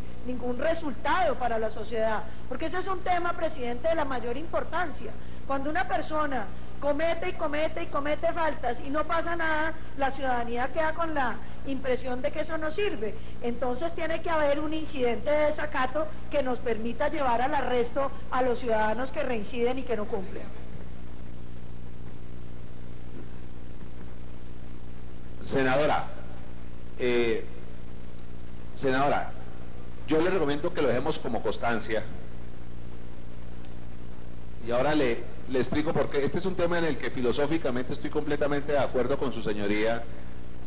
resultado para la sociedad, porque ese es un tema, presidente, de la mayor importancia. Cuando una persona comete y comete y comete faltas y no pasa nada, la ciudadanía queda con la impresión de que eso no sirve. Entonces tiene que haber un incidente de desacato que nos permita llevar al arresto a los ciudadanos que reinciden y que no cumplen. Senadora, yo le recomiendo que lo dejemos como constancia. Y ahora le explico por qué. Este es un tema en el que filosóficamente estoy completamente de acuerdo con su señoría,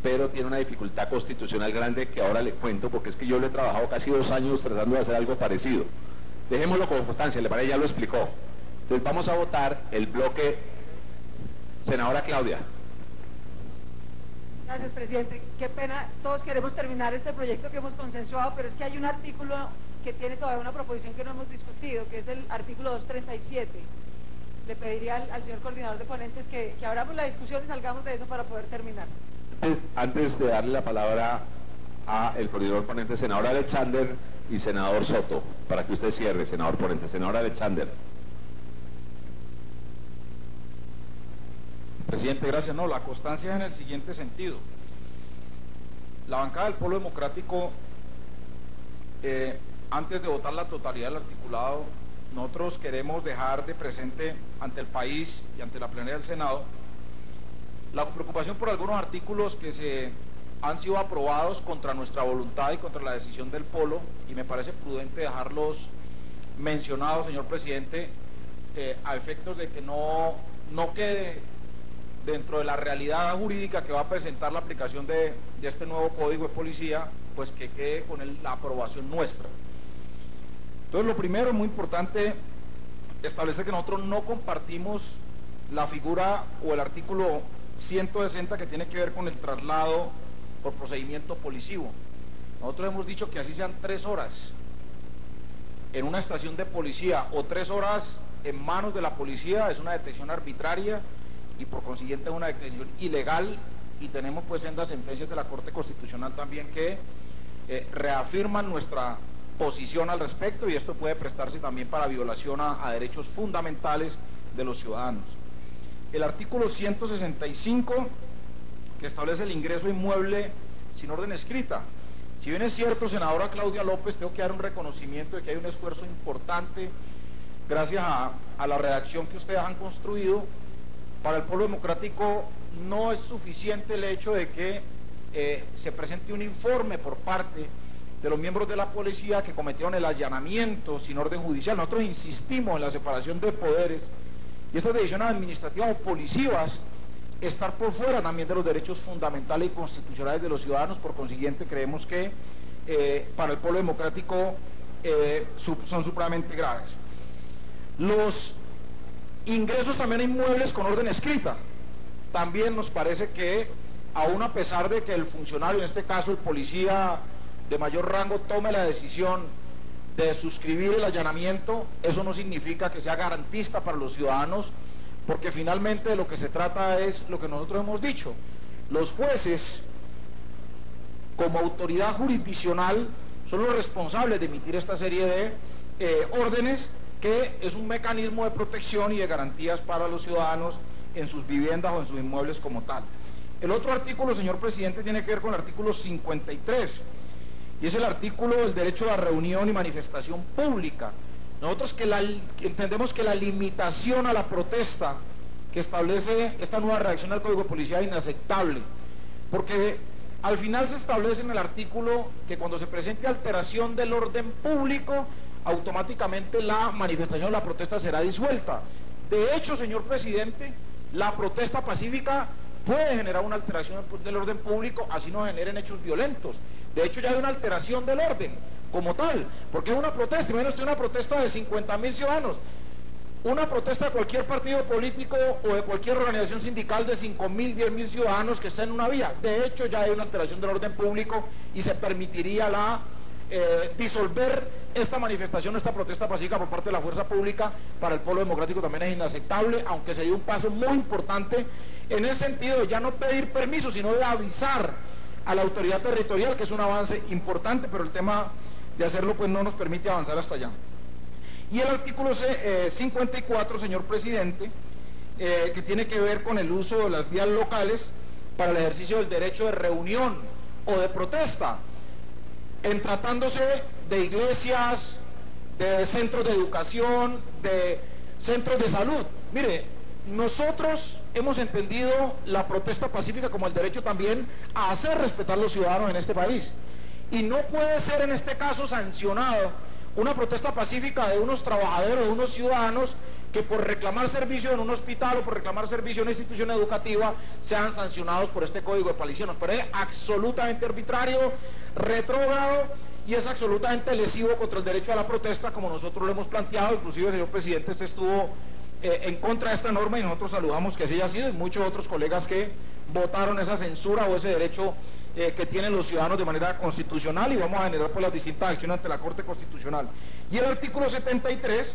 pero tiene una dificultad constitucional grande que ahora le cuento, porque es que yo lo he trabajado casi 2 años tratando de hacer algo parecido. Dejémoslo como constancia, le parece, ya lo explicó. Entonces vamos a votar el bloque. Senadora Claudia. Gracias, presidente. Qué pena, todos queremos terminar este proyecto que hemos consensuado, pero es que hay un artículo que tiene todavía una proposición que no hemos discutido, que es el artículo 237. Le pediría al señor coordinador de ponentes que abramos la discusión y salgamos de eso para poder terminar. Antes de darle la palabra a el coordinador ponente, senador Alexander y senador Soto, para que usted cierre, senador ponente. Senador Alexander. Presidente, gracias. No, la constancia es en el siguiente sentido. La bancada del Polo Democrático, antes de votar la totalidad del articulado, nosotros queremos dejar de presente ante el país y ante la plenaria del Senado la preocupación por algunos artículos que se han sido aprobados contra nuestra voluntad y contra la decisión del Polo, y me parece prudente dejarlos mencionados, señor presidente, a efectos de que no quede dentro de la realidad jurídica que va a presentar la aplicación de este nuevo Código de Policía, pues que quede con la aprobación nuestra. Entonces, lo primero, muy importante, establece que nosotros no compartimos la figura o el artículo 160 que tiene que ver con el traslado por procedimiento policivo. Nosotros hemos dicho que así sean 3 horas en una estación de policía o 3 horas en manos de la policía, es una detención arbitraria y por consiguiente es una detención ilegal, y tenemos pues sendas sentencias de la Corte Constitucional también que reafirman nuestra posición al respecto, y esto puede prestarse también para violación a derechos fundamentales de los ciudadanos. El artículo 165, que establece el ingreso inmueble sin orden escrita. Si bien es cierto, senadora Claudia López, tengo que dar un reconocimiento de que hay un esfuerzo importante gracias a la redacción que ustedes han construido. Para el Polo Democrático no es suficiente el hecho de que se presente un informe por parte de los miembros de la policía que cometieron el allanamiento sin orden judicial. Nosotros insistimos en la separación de poderes, y estas decisiones administrativas o policivas estar por fuera también de los derechos fundamentales y constitucionales de los ciudadanos. Por consiguiente, creemos que para el Polo Democrático son supremamente graves. Los ingresos también a inmuebles con orden escrita. También nos parece que, aún a pesar de que el funcionario, en este caso el policía de mayor rango, tome la decisión de suscribir el allanamiento, eso no significa que sea garantista para los ciudadanos, porque finalmente de lo que se trata es lo que nosotros hemos dicho. Los jueces, como autoridad jurisdiccional, son los responsables de emitir esta serie de órdenes, que es un mecanismo de protección y de garantías para los ciudadanos en sus viviendas o en sus inmuebles como tal. El otro artículo, señor presidente, tiene que ver con el artículo 53, y es el artículo del derecho a la reunión y manifestación pública. Nosotros entendemos que la limitación a la protesta que establece esta nueva redacción del Código de Policía es inaceptable, porque al final se establece en el artículo que cuando se presente alteración del orden público, automáticamente la manifestación o la protesta será disuelta. De hecho, señor presidente, la protesta pacífica puede generar una alteración del orden público, así no generen hechos violentos. De hecho, ya hay una alteración del orden como tal, porque es una protesta. Imagínate una protesta de 50.000 ciudadanos, una protesta de cualquier partido político o de cualquier organización sindical de 5.000, 10.000 ciudadanos que estén en una vía. De hecho, ya hay una alteración del orden público y se permitiría la disolver esta manifestación, esta protesta pacífica por parte de la fuerza pública para el Polo Democrático también es inaceptable, aunque se dio un paso muy importante en el sentido de ya no pedir permiso, sino de avisar a la autoridad territorial, que es un avance importante, pero el tema de hacerlo pues no nos permite avanzar hasta allá. Y el artículo 54, señor presidente, que tiene que ver con el uso de las vías locales para el ejercicio del derecho de reunión o de protesta, en tratándose de iglesias, de centros de educación, de centros de salud. Mire, nosotros hemos entendido la protesta pacífica como el derecho también a hacer respetar a los ciudadanos en este país. Y no puede ser en este caso sancionado una protesta pacífica de unos trabajadores, de unos ciudadanos que por reclamar servicio en un hospital o por reclamar servicio en una institución educativa sean sancionados por este código de policía. Nos parece absolutamente arbitrario, retrógrado y es absolutamente lesivo contra el derecho a la protesta, como nosotros lo hemos planteado. Inclusive, señor presidente, usted estuvo en contra de esta norma y nosotros saludamos que así haya sido, y muchos otros colegas que votaron esa censura o ese derecho que tienen los ciudadanos de manera constitucional, y vamos a generar pues las distintas acciones ante la Corte Constitucional. Y el artículo 73,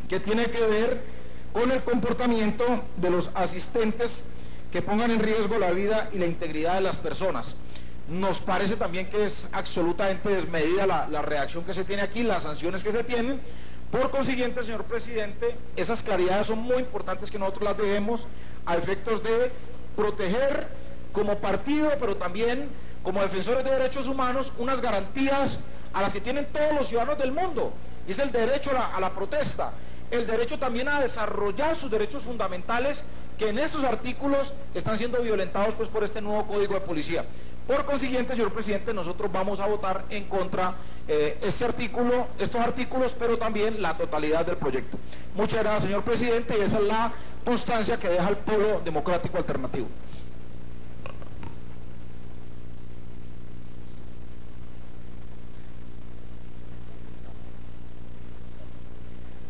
que tiene que ver con el comportamiento de los asistentes que pongan en riesgo la vida y la integridad de las personas. Nos parece también que es absolutamente desmedida la reacción que se tiene aquí, las sanciones que se tienen. Por consiguiente, señor presidente, esas claridades son muy importantes que nosotros las dejemos a efectos de proteger como partido, pero también como defensores de derechos humanos, unas garantías a las que tienen todos los ciudadanos del mundo, y es el derecho a la protesta, el derecho también a desarrollar sus derechos fundamentales, que en estos artículos están siendo violentados pues por este nuevo código de policía. Por consiguiente, señor presidente, nosotros vamos a votar en contra estos artículos, pero también la totalidad del proyecto. Muchas gracias, señor presidente, y esa es la constancia que deja el Polo Democrático Alternativo.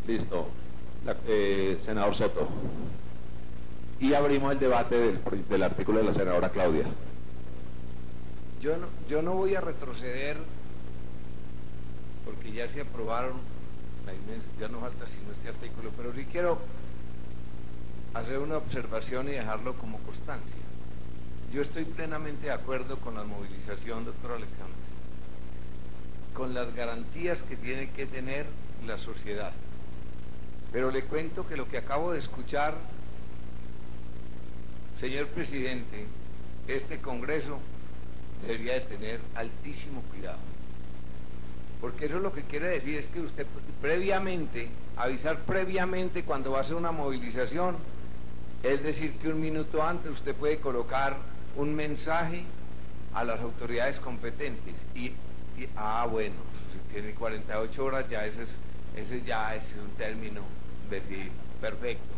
Listo. Senador Soto. Y abrimos el debate del artículo de la senadora Claudia. Yo no voy a retroceder porque ya se aprobaron, ya no falta sino este artículo, pero sí quiero hacer una observación y dejarlo como constancia. Yo estoy plenamente de acuerdo con la movilización, doctor Alexander, con las garantías que tiene que tener la sociedad. Pero le cuento que lo que acabo de escuchar, señor presidente, este Congreso debería de tener altísimo cuidado, porque eso lo que quiere decir es que usted avisar previamente cuando va a hacer una movilización, es decir, que un minuto antes usted puede colocar un mensaje a las autoridades competentes bueno, si tiene 48 horas ya ese ya es un término decidido, perfecto.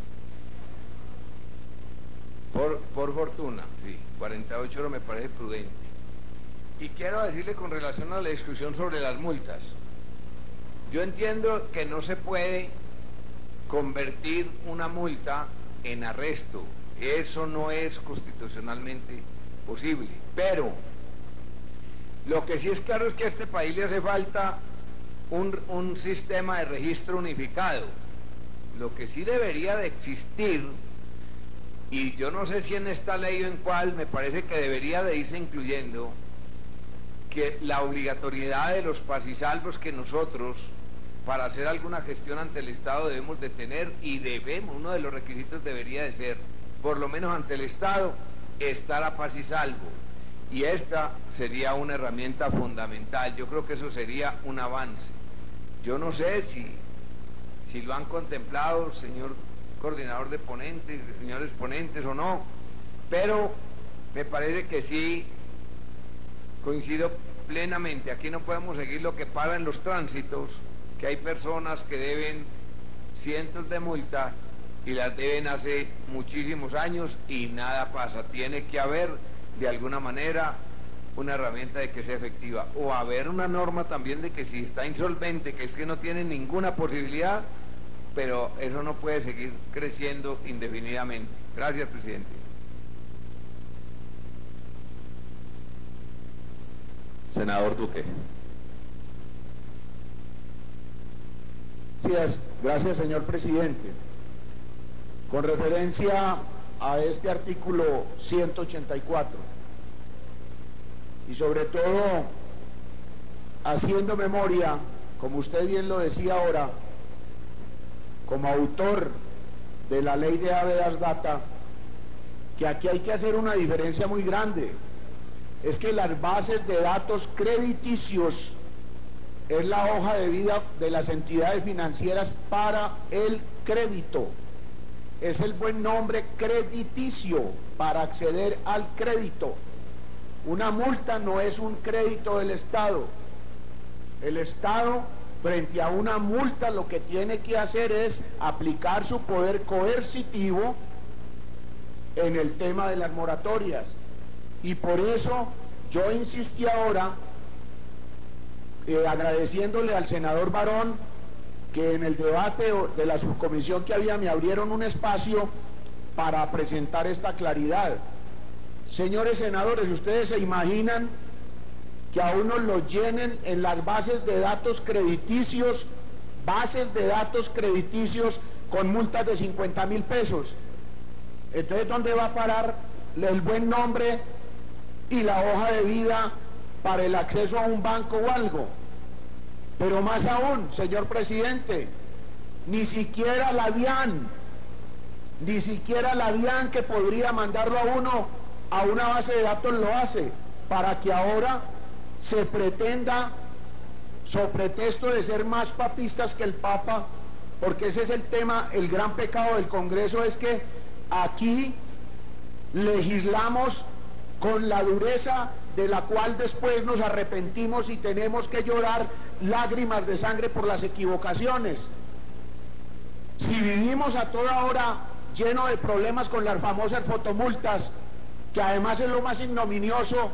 Por fortuna, sí, 48 horas me parece prudente. Y quiero decirle con relación a la discusión sobre las multas, yo entiendo que no se puede convertir una multa en arresto, eso no es constitucionalmente posible, pero lo que sí es claro es que a este país le hace falta un sistema de registro unificado. Lo que sí debería de existir, y yo no sé si en esta ley o en cuál, me parece que debería de irse incluyendo que la obligatoriedad de los pacisalvos que nosotros, para hacer alguna gestión ante el Estado, debemos de tener, uno de los requisitos debería de ser, por lo menos ante el Estado, estar a paz y salvo. Y esta sería una herramienta fundamental. Yo creo que eso sería un avance. Yo no sé si lo han contemplado, señor coordinador de ponentes, señores ponentes o no, pero me parece que sí coincido plenamente. Aquí no podemos seguir lo que pasa en los tránsitos, que hay personas que deben cientos de multas y las deben hace muchísimos años y nada pasa. Tiene que haber de alguna manera una herramienta de que sea efectiva, o haber una norma también de que si está insolvente, que es que no tiene ninguna posibilidad, pero eso no puede seguir creciendo indefinidamente. Gracias, presidente. Senador Duque. Gracias, señor presidente. Con referencia a este artículo 184 y sobre todo haciendo memoria, como usted bien lo decía ahora, como autor de la ley de habeas data, que aquí hay que hacer una diferencia muy grande. Es que las bases de datos crediticios es la hoja de vida de las entidades financieras para el crédito. Es el buen nombre crediticio para acceder al crédito. Una multa no es un crédito del Estado. El Estado, frente a una multa, lo que tiene que hacer es aplicar su poder coercitivo en el tema de las moratorias. Y por eso yo insistí ahora, agradeciéndole al senador Barón, que en el debate de la subcomisión que había me abrieron un espacio para presentar esta claridad. Señores senadores, ¿ustedes se imaginan que a uno lo llenen en las bases de datos crediticios con multas de 50.000 pesos? Entonces, ¿dónde va a parar el buen nombre y la hoja de vida para el acceso a un banco o algo? Pero más aún, señor presidente, ni siquiera la DIAN que podría mandarlo a uno a una base de datos lo hace, para que ahora se pretenda, sobre pretexto de ser más papistas que el Papa, porque ese es el tema, el gran pecado del Congreso es que aquí legislamos con la dureza de la cual después nos arrepentimos y tenemos que llorar lágrimas de sangre por las equivocaciones. Si vivimos a toda hora lleno de problemas con las famosas fotomultas, que además es lo más ignominioso,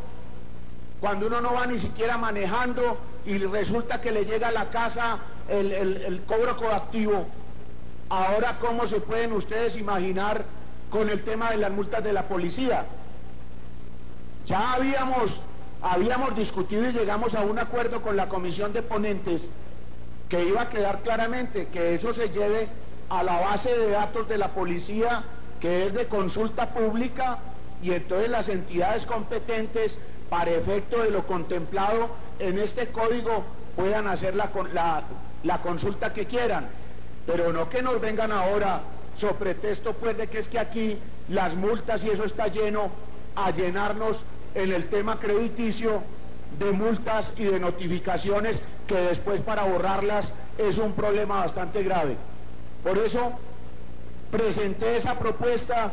cuando uno no va ni siquiera manejando y resulta que le llega a la casa el cobro coactivo, ahora ¿cómo se pueden ustedes imaginar con el tema de las multas de la policía? Ya habíamos discutido y llegamos a un acuerdo con la comisión de ponentes que iba a quedar claramente que eso se lleve a la base de datos de la policía, que es de consulta pública, y entonces las entidades competentes, para efecto de lo contemplado en este código, puedan hacer la consulta que quieran, pero no que nos vengan ahora, sobre pretexto pues de que es que aquí las multas y eso está lleno, a llenarnos en el tema crediticio de multas y de notificaciones que después para borrarlas es un problema bastante grave. Por eso presenté esa propuesta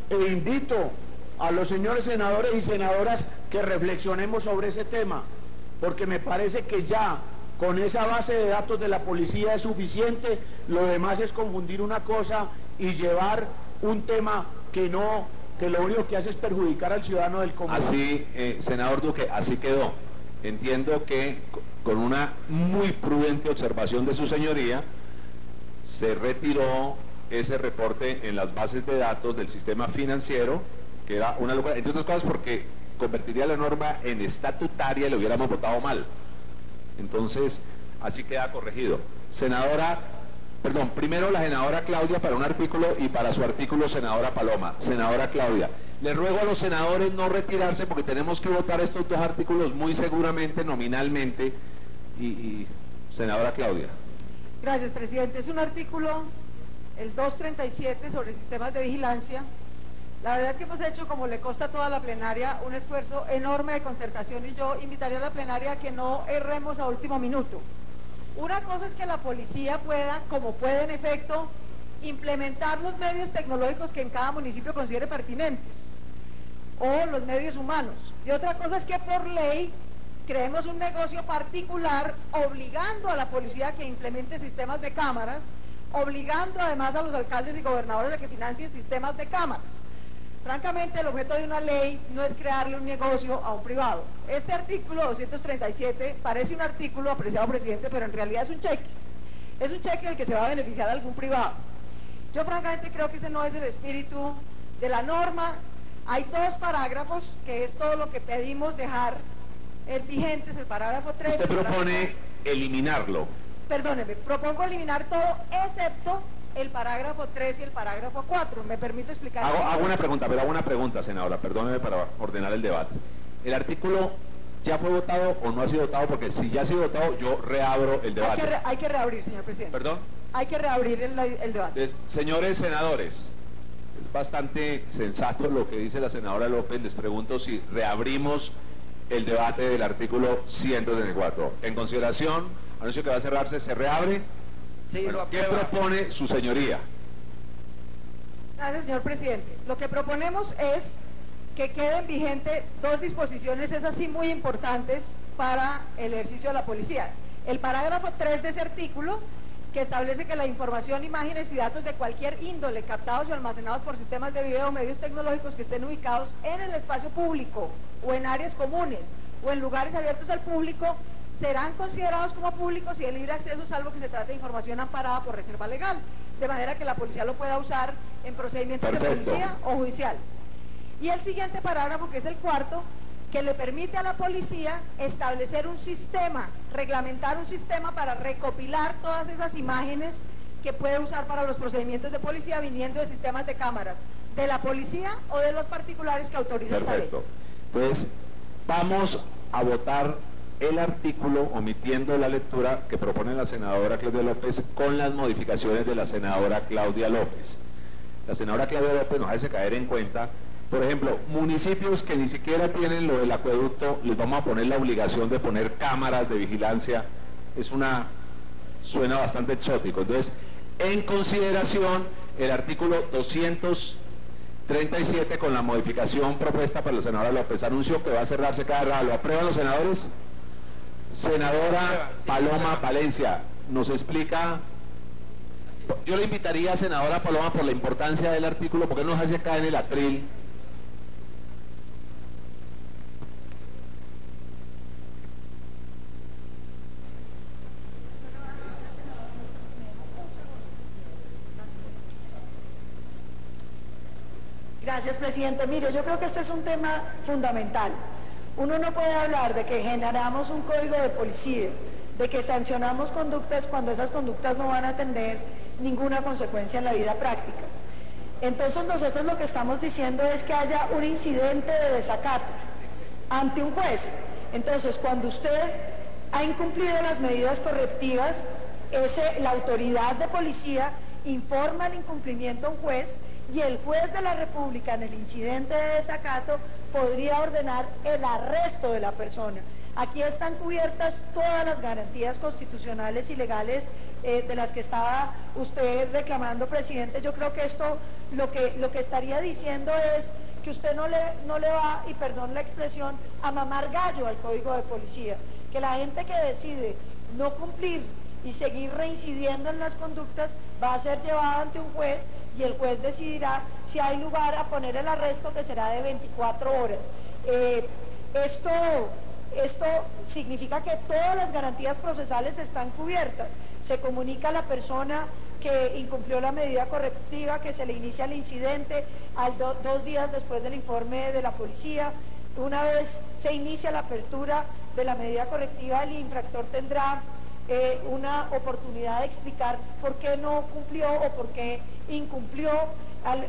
e invito a los señores senadores y senadoras que reflexionemos sobre ese tema, porque me parece que ya con esa base de datos de la policía es suficiente. Lo demás es confundir una cosa y llevar un tema que lo único que hace es perjudicar al ciudadano del común. Así, senador Duque, así quedó. Entiendo que con una muy prudente observación de su señoría, se retiró ese reporte en las bases de datos del sistema financiero, que era una locura, entre otras cosas porque convertiría la norma en estatutaria y lo hubiéramos votado mal. Entonces, así queda corregido. Primero la senadora Claudia para un artículo y para su artículo senadora Paloma. Senadora Claudia, le ruego a los senadores no retirarse porque tenemos que votar estos dos artículos muy seguramente, nominalmente. Y senadora Claudia. Gracias, presidente. Es un artículo, el 237, sobre sistemas de vigilancia. La verdad es que hemos hecho, como le consta a toda la plenaria, un esfuerzo enorme de concertación, y yo invitaría a la plenaria a que no erremos a último minuto. Una cosa es que la policía pueda, como puede en efecto, implementar los medios tecnológicos que en cada municipio considere pertinentes, o los medios humanos. Y otra cosa es que por ley creemos un negocio particular obligando a la policía a que implemente sistemas de cámaras, obligando además a los alcaldes y gobernadores a que financien sistemas de cámaras. Francamente, el objeto de una ley no es crearle un negocio a un privado. Este artículo 237 parece un artículo, apreciado presidente, pero en realidad es un cheque. Es un cheque del que se va a beneficiar a algún privado. Yo francamente creo que ese no es el espíritu de la norma. Hay dos parágrafos, que es todo lo que pedimos dejar vigentes, el parágrafo 3. Usted propone eliminarlo. perdóneme, propongo eliminar todo excepto el parágrafo 3 y el parágrafo 4. ¿Me permito explicar? Hago una pregunta, senadora, perdóneme para ordenar el debate. ¿El artículo ya fue votado o no ha sido votado? Porque si ya ha sido votado, yo reabro el debate. Hay que reabrir, señor presidente. ¿Perdón? Hay que reabrir el debate. Entonces, señores senadores, es bastante sensato lo que dice la senadora López. Les pregunto si reabrimos el debate del artículo 134. En consideración, anuncio que va a cerrarse, ¿se reabre? Sí, bueno, ¿qué propone su señoría? Gracias, señor presidente. Lo que proponemos es que queden vigentes dos disposiciones, esas sí muy importantes para el ejercicio de la policía. El parágrafo 3 de ese artículo, que establece que la información, imágenes y datos de cualquier índole captados o almacenados por sistemas de video o medios tecnológicos que estén ubicados en el espacio público o en áreas comunes o en lugares abiertos al público serán considerados como públicos y de libre acceso, salvo que se trate de información amparada por reserva legal, de manera que la policía lo pueda usar en procedimientos de policía o judiciales. Y el siguiente parágrafo, que es el cuarto, que le permite a la policía establecer un sistema, reglamentar un sistema para recopilar todas esas imágenes que puede usar para los procedimientos de policía viniendo de sistemas de cámaras, de la policía o de los particulares que autoriza esta ley. Perfecto. Entonces, vamos a votar el artículo omitiendo la lectura que propone la senadora Claudia López con las modificaciones de la senadora Claudia López. La senadora Claudia López nos hace caer en cuenta, por ejemplo, municipios que ni siquiera tienen lo del acueducto, les vamos a poner la obligación de poner cámaras de vigilancia. Suena bastante exótico. Entonces, en consideración, el artículo 237 con la modificación propuesta por la senadora López. Anuncio que va a cerrarse cada rato. ¿Lo aprueban los senadores? Senadora Paloma Valencia, nos explica. Yo le invitaría a senadora Paloma, por la importancia del artículo, porque nos hace acá en el atril. Gracias, presidente. Mire, yo creo que este es un tema fundamental. Uno no puede hablar de que generamos un código de policía, de que sancionamos conductas cuando esas conductas no van a tener ninguna consecuencia en la vida práctica. Entonces nosotros lo que estamos diciendo es que haya un incidente de desacato ante un juez. Entonces, cuando usted ha incumplido las medidas correctivas, la autoridad de policía informa el incumplimiento a un juez y el juez de la República en el incidente de desacato podría ordenar el arresto de la persona. Aquí están cubiertas todas las garantías constitucionales y legales de las que estaba usted reclamando, presidente. Yo creo que esto lo que estaría diciendo es que usted no le va, y perdón la expresión, a mamar gallo al Código de Policía, que la gente que decide no cumplir y seguir reincidiendo en las conductas va a ser llevada ante un juez y el juez decidirá si hay lugar a poner el arresto, que será de 24 horas. Esto significa que todas las garantías procesales están cubiertas. Se comunica a la persona que incumplió la medida correctiva, que se le inicia el incidente 2 días después del informe de la policía. Una vez se inicia la apertura de la medida correctiva, el infractor tendrá una oportunidad de explicar por qué no cumplió o por qué incumplió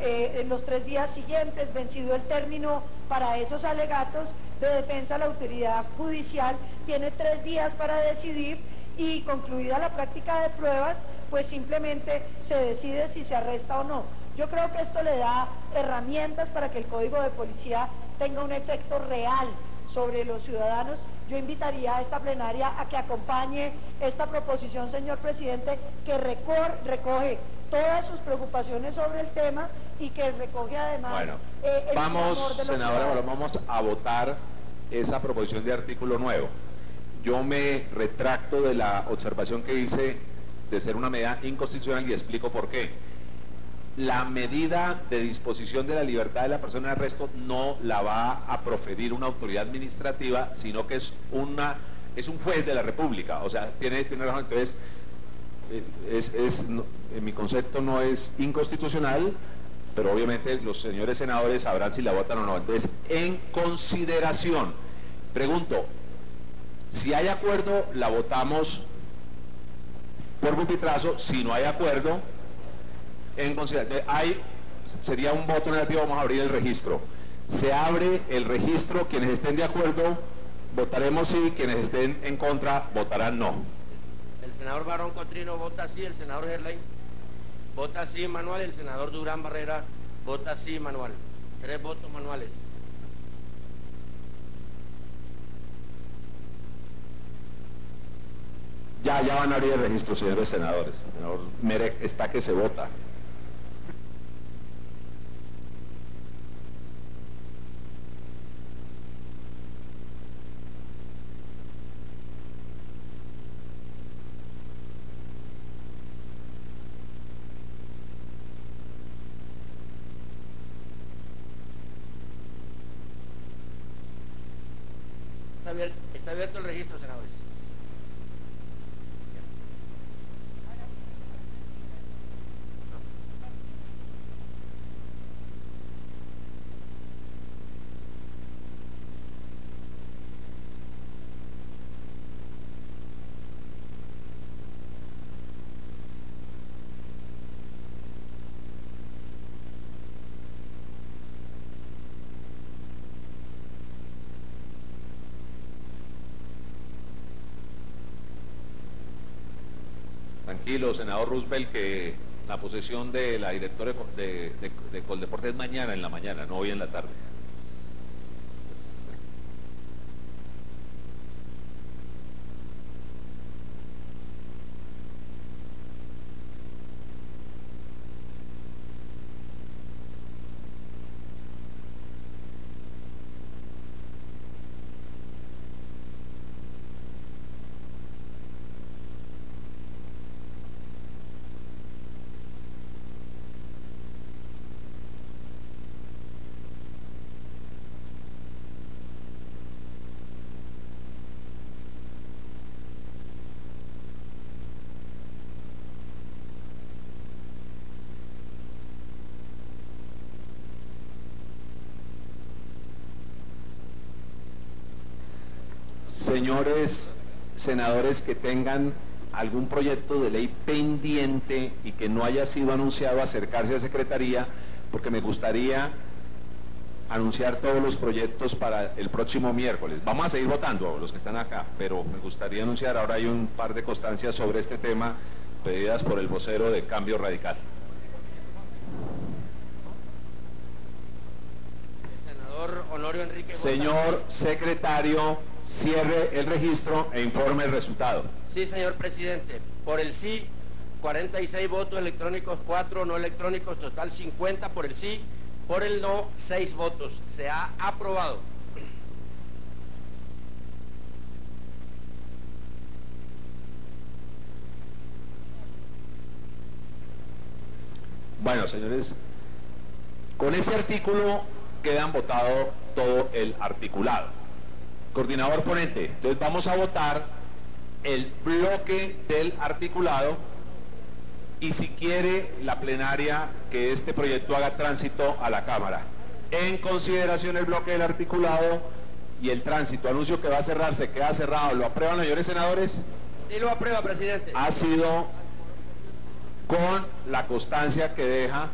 en los 3 días siguientes. Vencido el término para esos alegatos de defensa, la autoridad judicial tiene 3 días para decidir, y concluida la práctica de pruebas, pues simplemente se decide si se arresta o no. Yo creo que esto le da herramientas para que el Código de Policía tenga un efecto real sobre los ciudadanos. Yo invitaría a esta plenaria a que acompañe esta proposición, señor presidente, que recoge todas sus preocupaciones sobre el tema y que recoge además el clamor de los senadora, ciudadanos. vamos a votar esa proposición de artículo nuevo. Yo me retracto de la observación que hice de ser una medida inconstitucional y explico por qué. La medida de disposición de la libertad de la persona de arresto no la va a proferir una autoridad administrativa, sino que es un juez de la República. O sea, tiene razón. Entonces, en mi concepto no es inconstitucional, pero obviamente los señores senadores sabrán si la votan o no. Entonces, en consideración, pregunto, si hay acuerdo, la votamos por pupitrazo. Si no hay acuerdo, sería un voto negativo. Vamos a abrir el registro. Se abre el registro. Quienes estén de acuerdo votaremos sí, quienes estén en contra votarán no. El senador Barón Cotrino vota sí, el senador Gerlain vota sí manual, el senador Durán Barrera vota sí manual. 3 votos manuales. Ya van a abrir el registro, señores senadores. El senador Merec está que se vota. Está abierto el registro, senadores. Tranquilo, senador Roosevelt, que la posesión de la directora de Coldeportes es mañana en la mañana, no hoy en la tarde. Señores senadores que tengan algún proyecto de ley pendiente y que no haya sido anunciado, acercarse a Secretaría, porque me gustaría anunciar todos los proyectos para el próximo miércoles. Vamos a seguir votando los que están acá, pero me gustaría anunciar, ahora hay un par de constancias sobre este tema pedidas por el vocero de Cambio Radical. El senador Honorio Enrique. Señor secretario, cierre el registro e informe el resultado. Sí, señor presidente. Por el sí, 46 votos electrónicos, 4 no electrónicos, total 50 por el sí. Por el no, 6 votos. Se ha aprobado. Bueno, señores, con este artículo quedan votado todo el articulado. Coordinador ponente, entonces vamos a votar el bloque del articulado y si quiere la plenaria que este proyecto haga tránsito a la Cámara. En consideración el bloque del articulado y el tránsito, anuncio que va a cerrarse, queda cerrado. ¿Lo aprueban, señores senadores? Sí, lo aprueba, presidente. Ha sido con la constancia que deja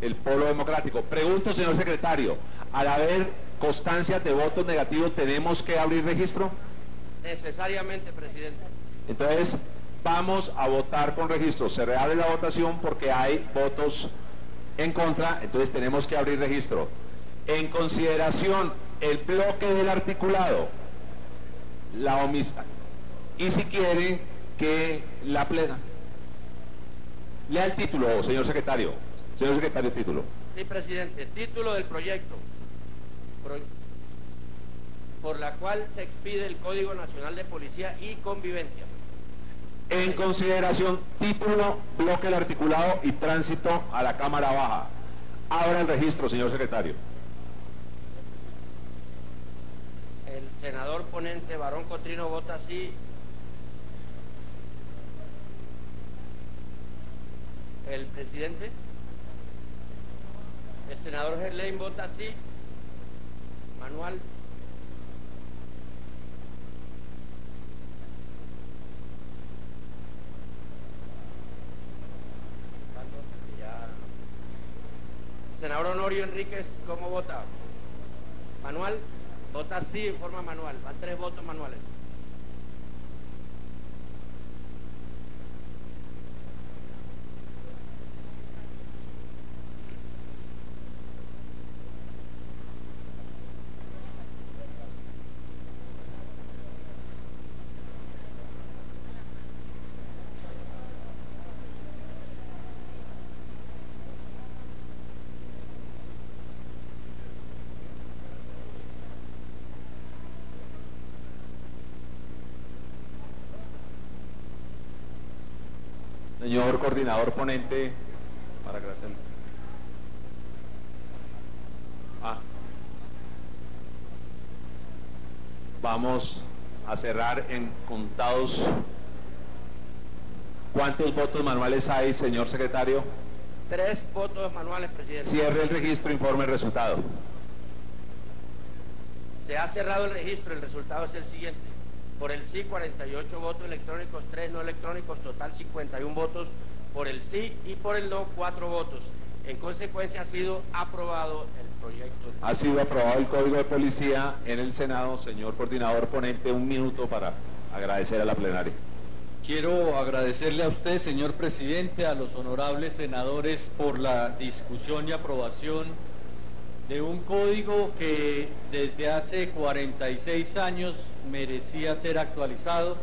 el Polo Democrático. Pregunto, señor secretario, al haber constancias de votos negativos, ¿tenemos que abrir registro? Necesariamente, presidente. Entonces, vamos a votar con registro. Se reabre la votación porque hay votos en contra, entonces tenemos que abrir registro. En consideración, el bloque del articulado, la omisión, y si quieren que la plena. Lea el título, señor secretario. Señor secretario, título. Sí, presidente. Título del proyecto. Por la cual se expide el Código Nacional de Policía y Convivencia. En consideración, título, bloque del articulado y tránsito a la Cámara Baja. Abra el registro, señor secretario. El senador ponente Barón Cotrino vota sí. El presidente. El senador Gerlain vota sí. Manual. Senador Honorio Enríquez, ¿cómo vota? ¿Manual? Vota sí en forma manual. Van 3 votos manuales. Señor coordinador ponente, para Graciela. Vamos a cerrar en contados. ¿Cuántos votos manuales hay, señor secretario? 3 votos manuales, presidente. Cierre el registro, informe el resultado. Se ha cerrado el registro, el resultado es el siguiente. Por el sí, 48 votos electrónicos, 3 no electrónicos, total 51 votos. Por el sí y por el no, 4 votos. En consecuencia, ha sido aprobado el proyecto. Ha sido aprobado el Código de Policía en el Senado. Señor coordinador ponente, 1 minuto para agradecer a la plenaria. Quiero agradecerle a usted, señor presidente, a los honorables senadores por la discusión y aprobación de un código que desde hace 46 años merecía ser actualizado.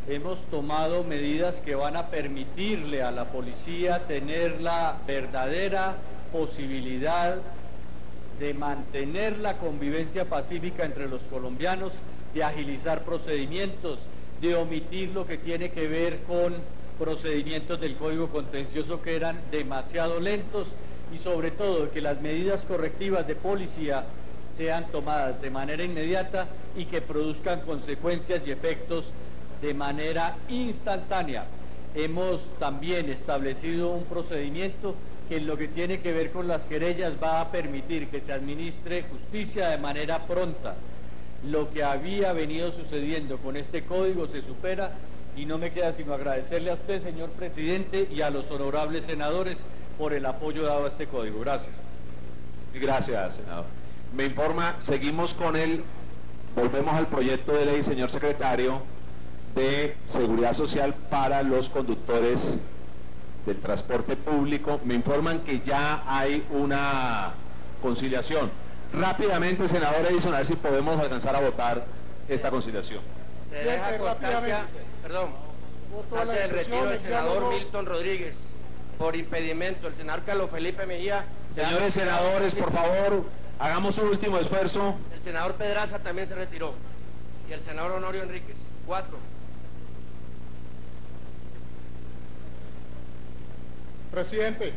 Hemos tomado medidas que van a permitirle a la policía tener la verdadera posibilidad de mantener la convivencia pacífica entre los colombianos, de agilizar procedimientos, de omitir lo que tiene que ver con procedimientos del Código Contencioso que eran demasiado lentos y sobre todo que las medidas correctivas de policía sean tomadas de manera inmediata y que produzcan consecuencias y efectos de manera instantánea. Hemos también establecido un procedimiento que en lo que tiene que ver con las querellas va a permitir que se administre justicia de manera pronta. Lo que había venido sucediendo con este código se supera y no me queda sino agradecerle a usted, señor presidente, y a los honorables senadores por el apoyo dado a este código. Gracias. Gracias, senador. Me informa, seguimos con volvemos al proyecto de ley, señor secretario, de seguridad social para los conductores del transporte público. Me informan que ya hay una conciliación. Rápidamente, senador Edison, a ver si podemos alcanzar a votar esta conciliación. Se deja constancia, perdón, constancia del retiro del senador Milton Rodríguez por impedimento. El senador Carlos Felipe Mejía. Señores senadores, por favor, hagamos un último esfuerzo. El senador Pedraza también se retiró. Y el senador Honorio Enríquez. 4. Presidente.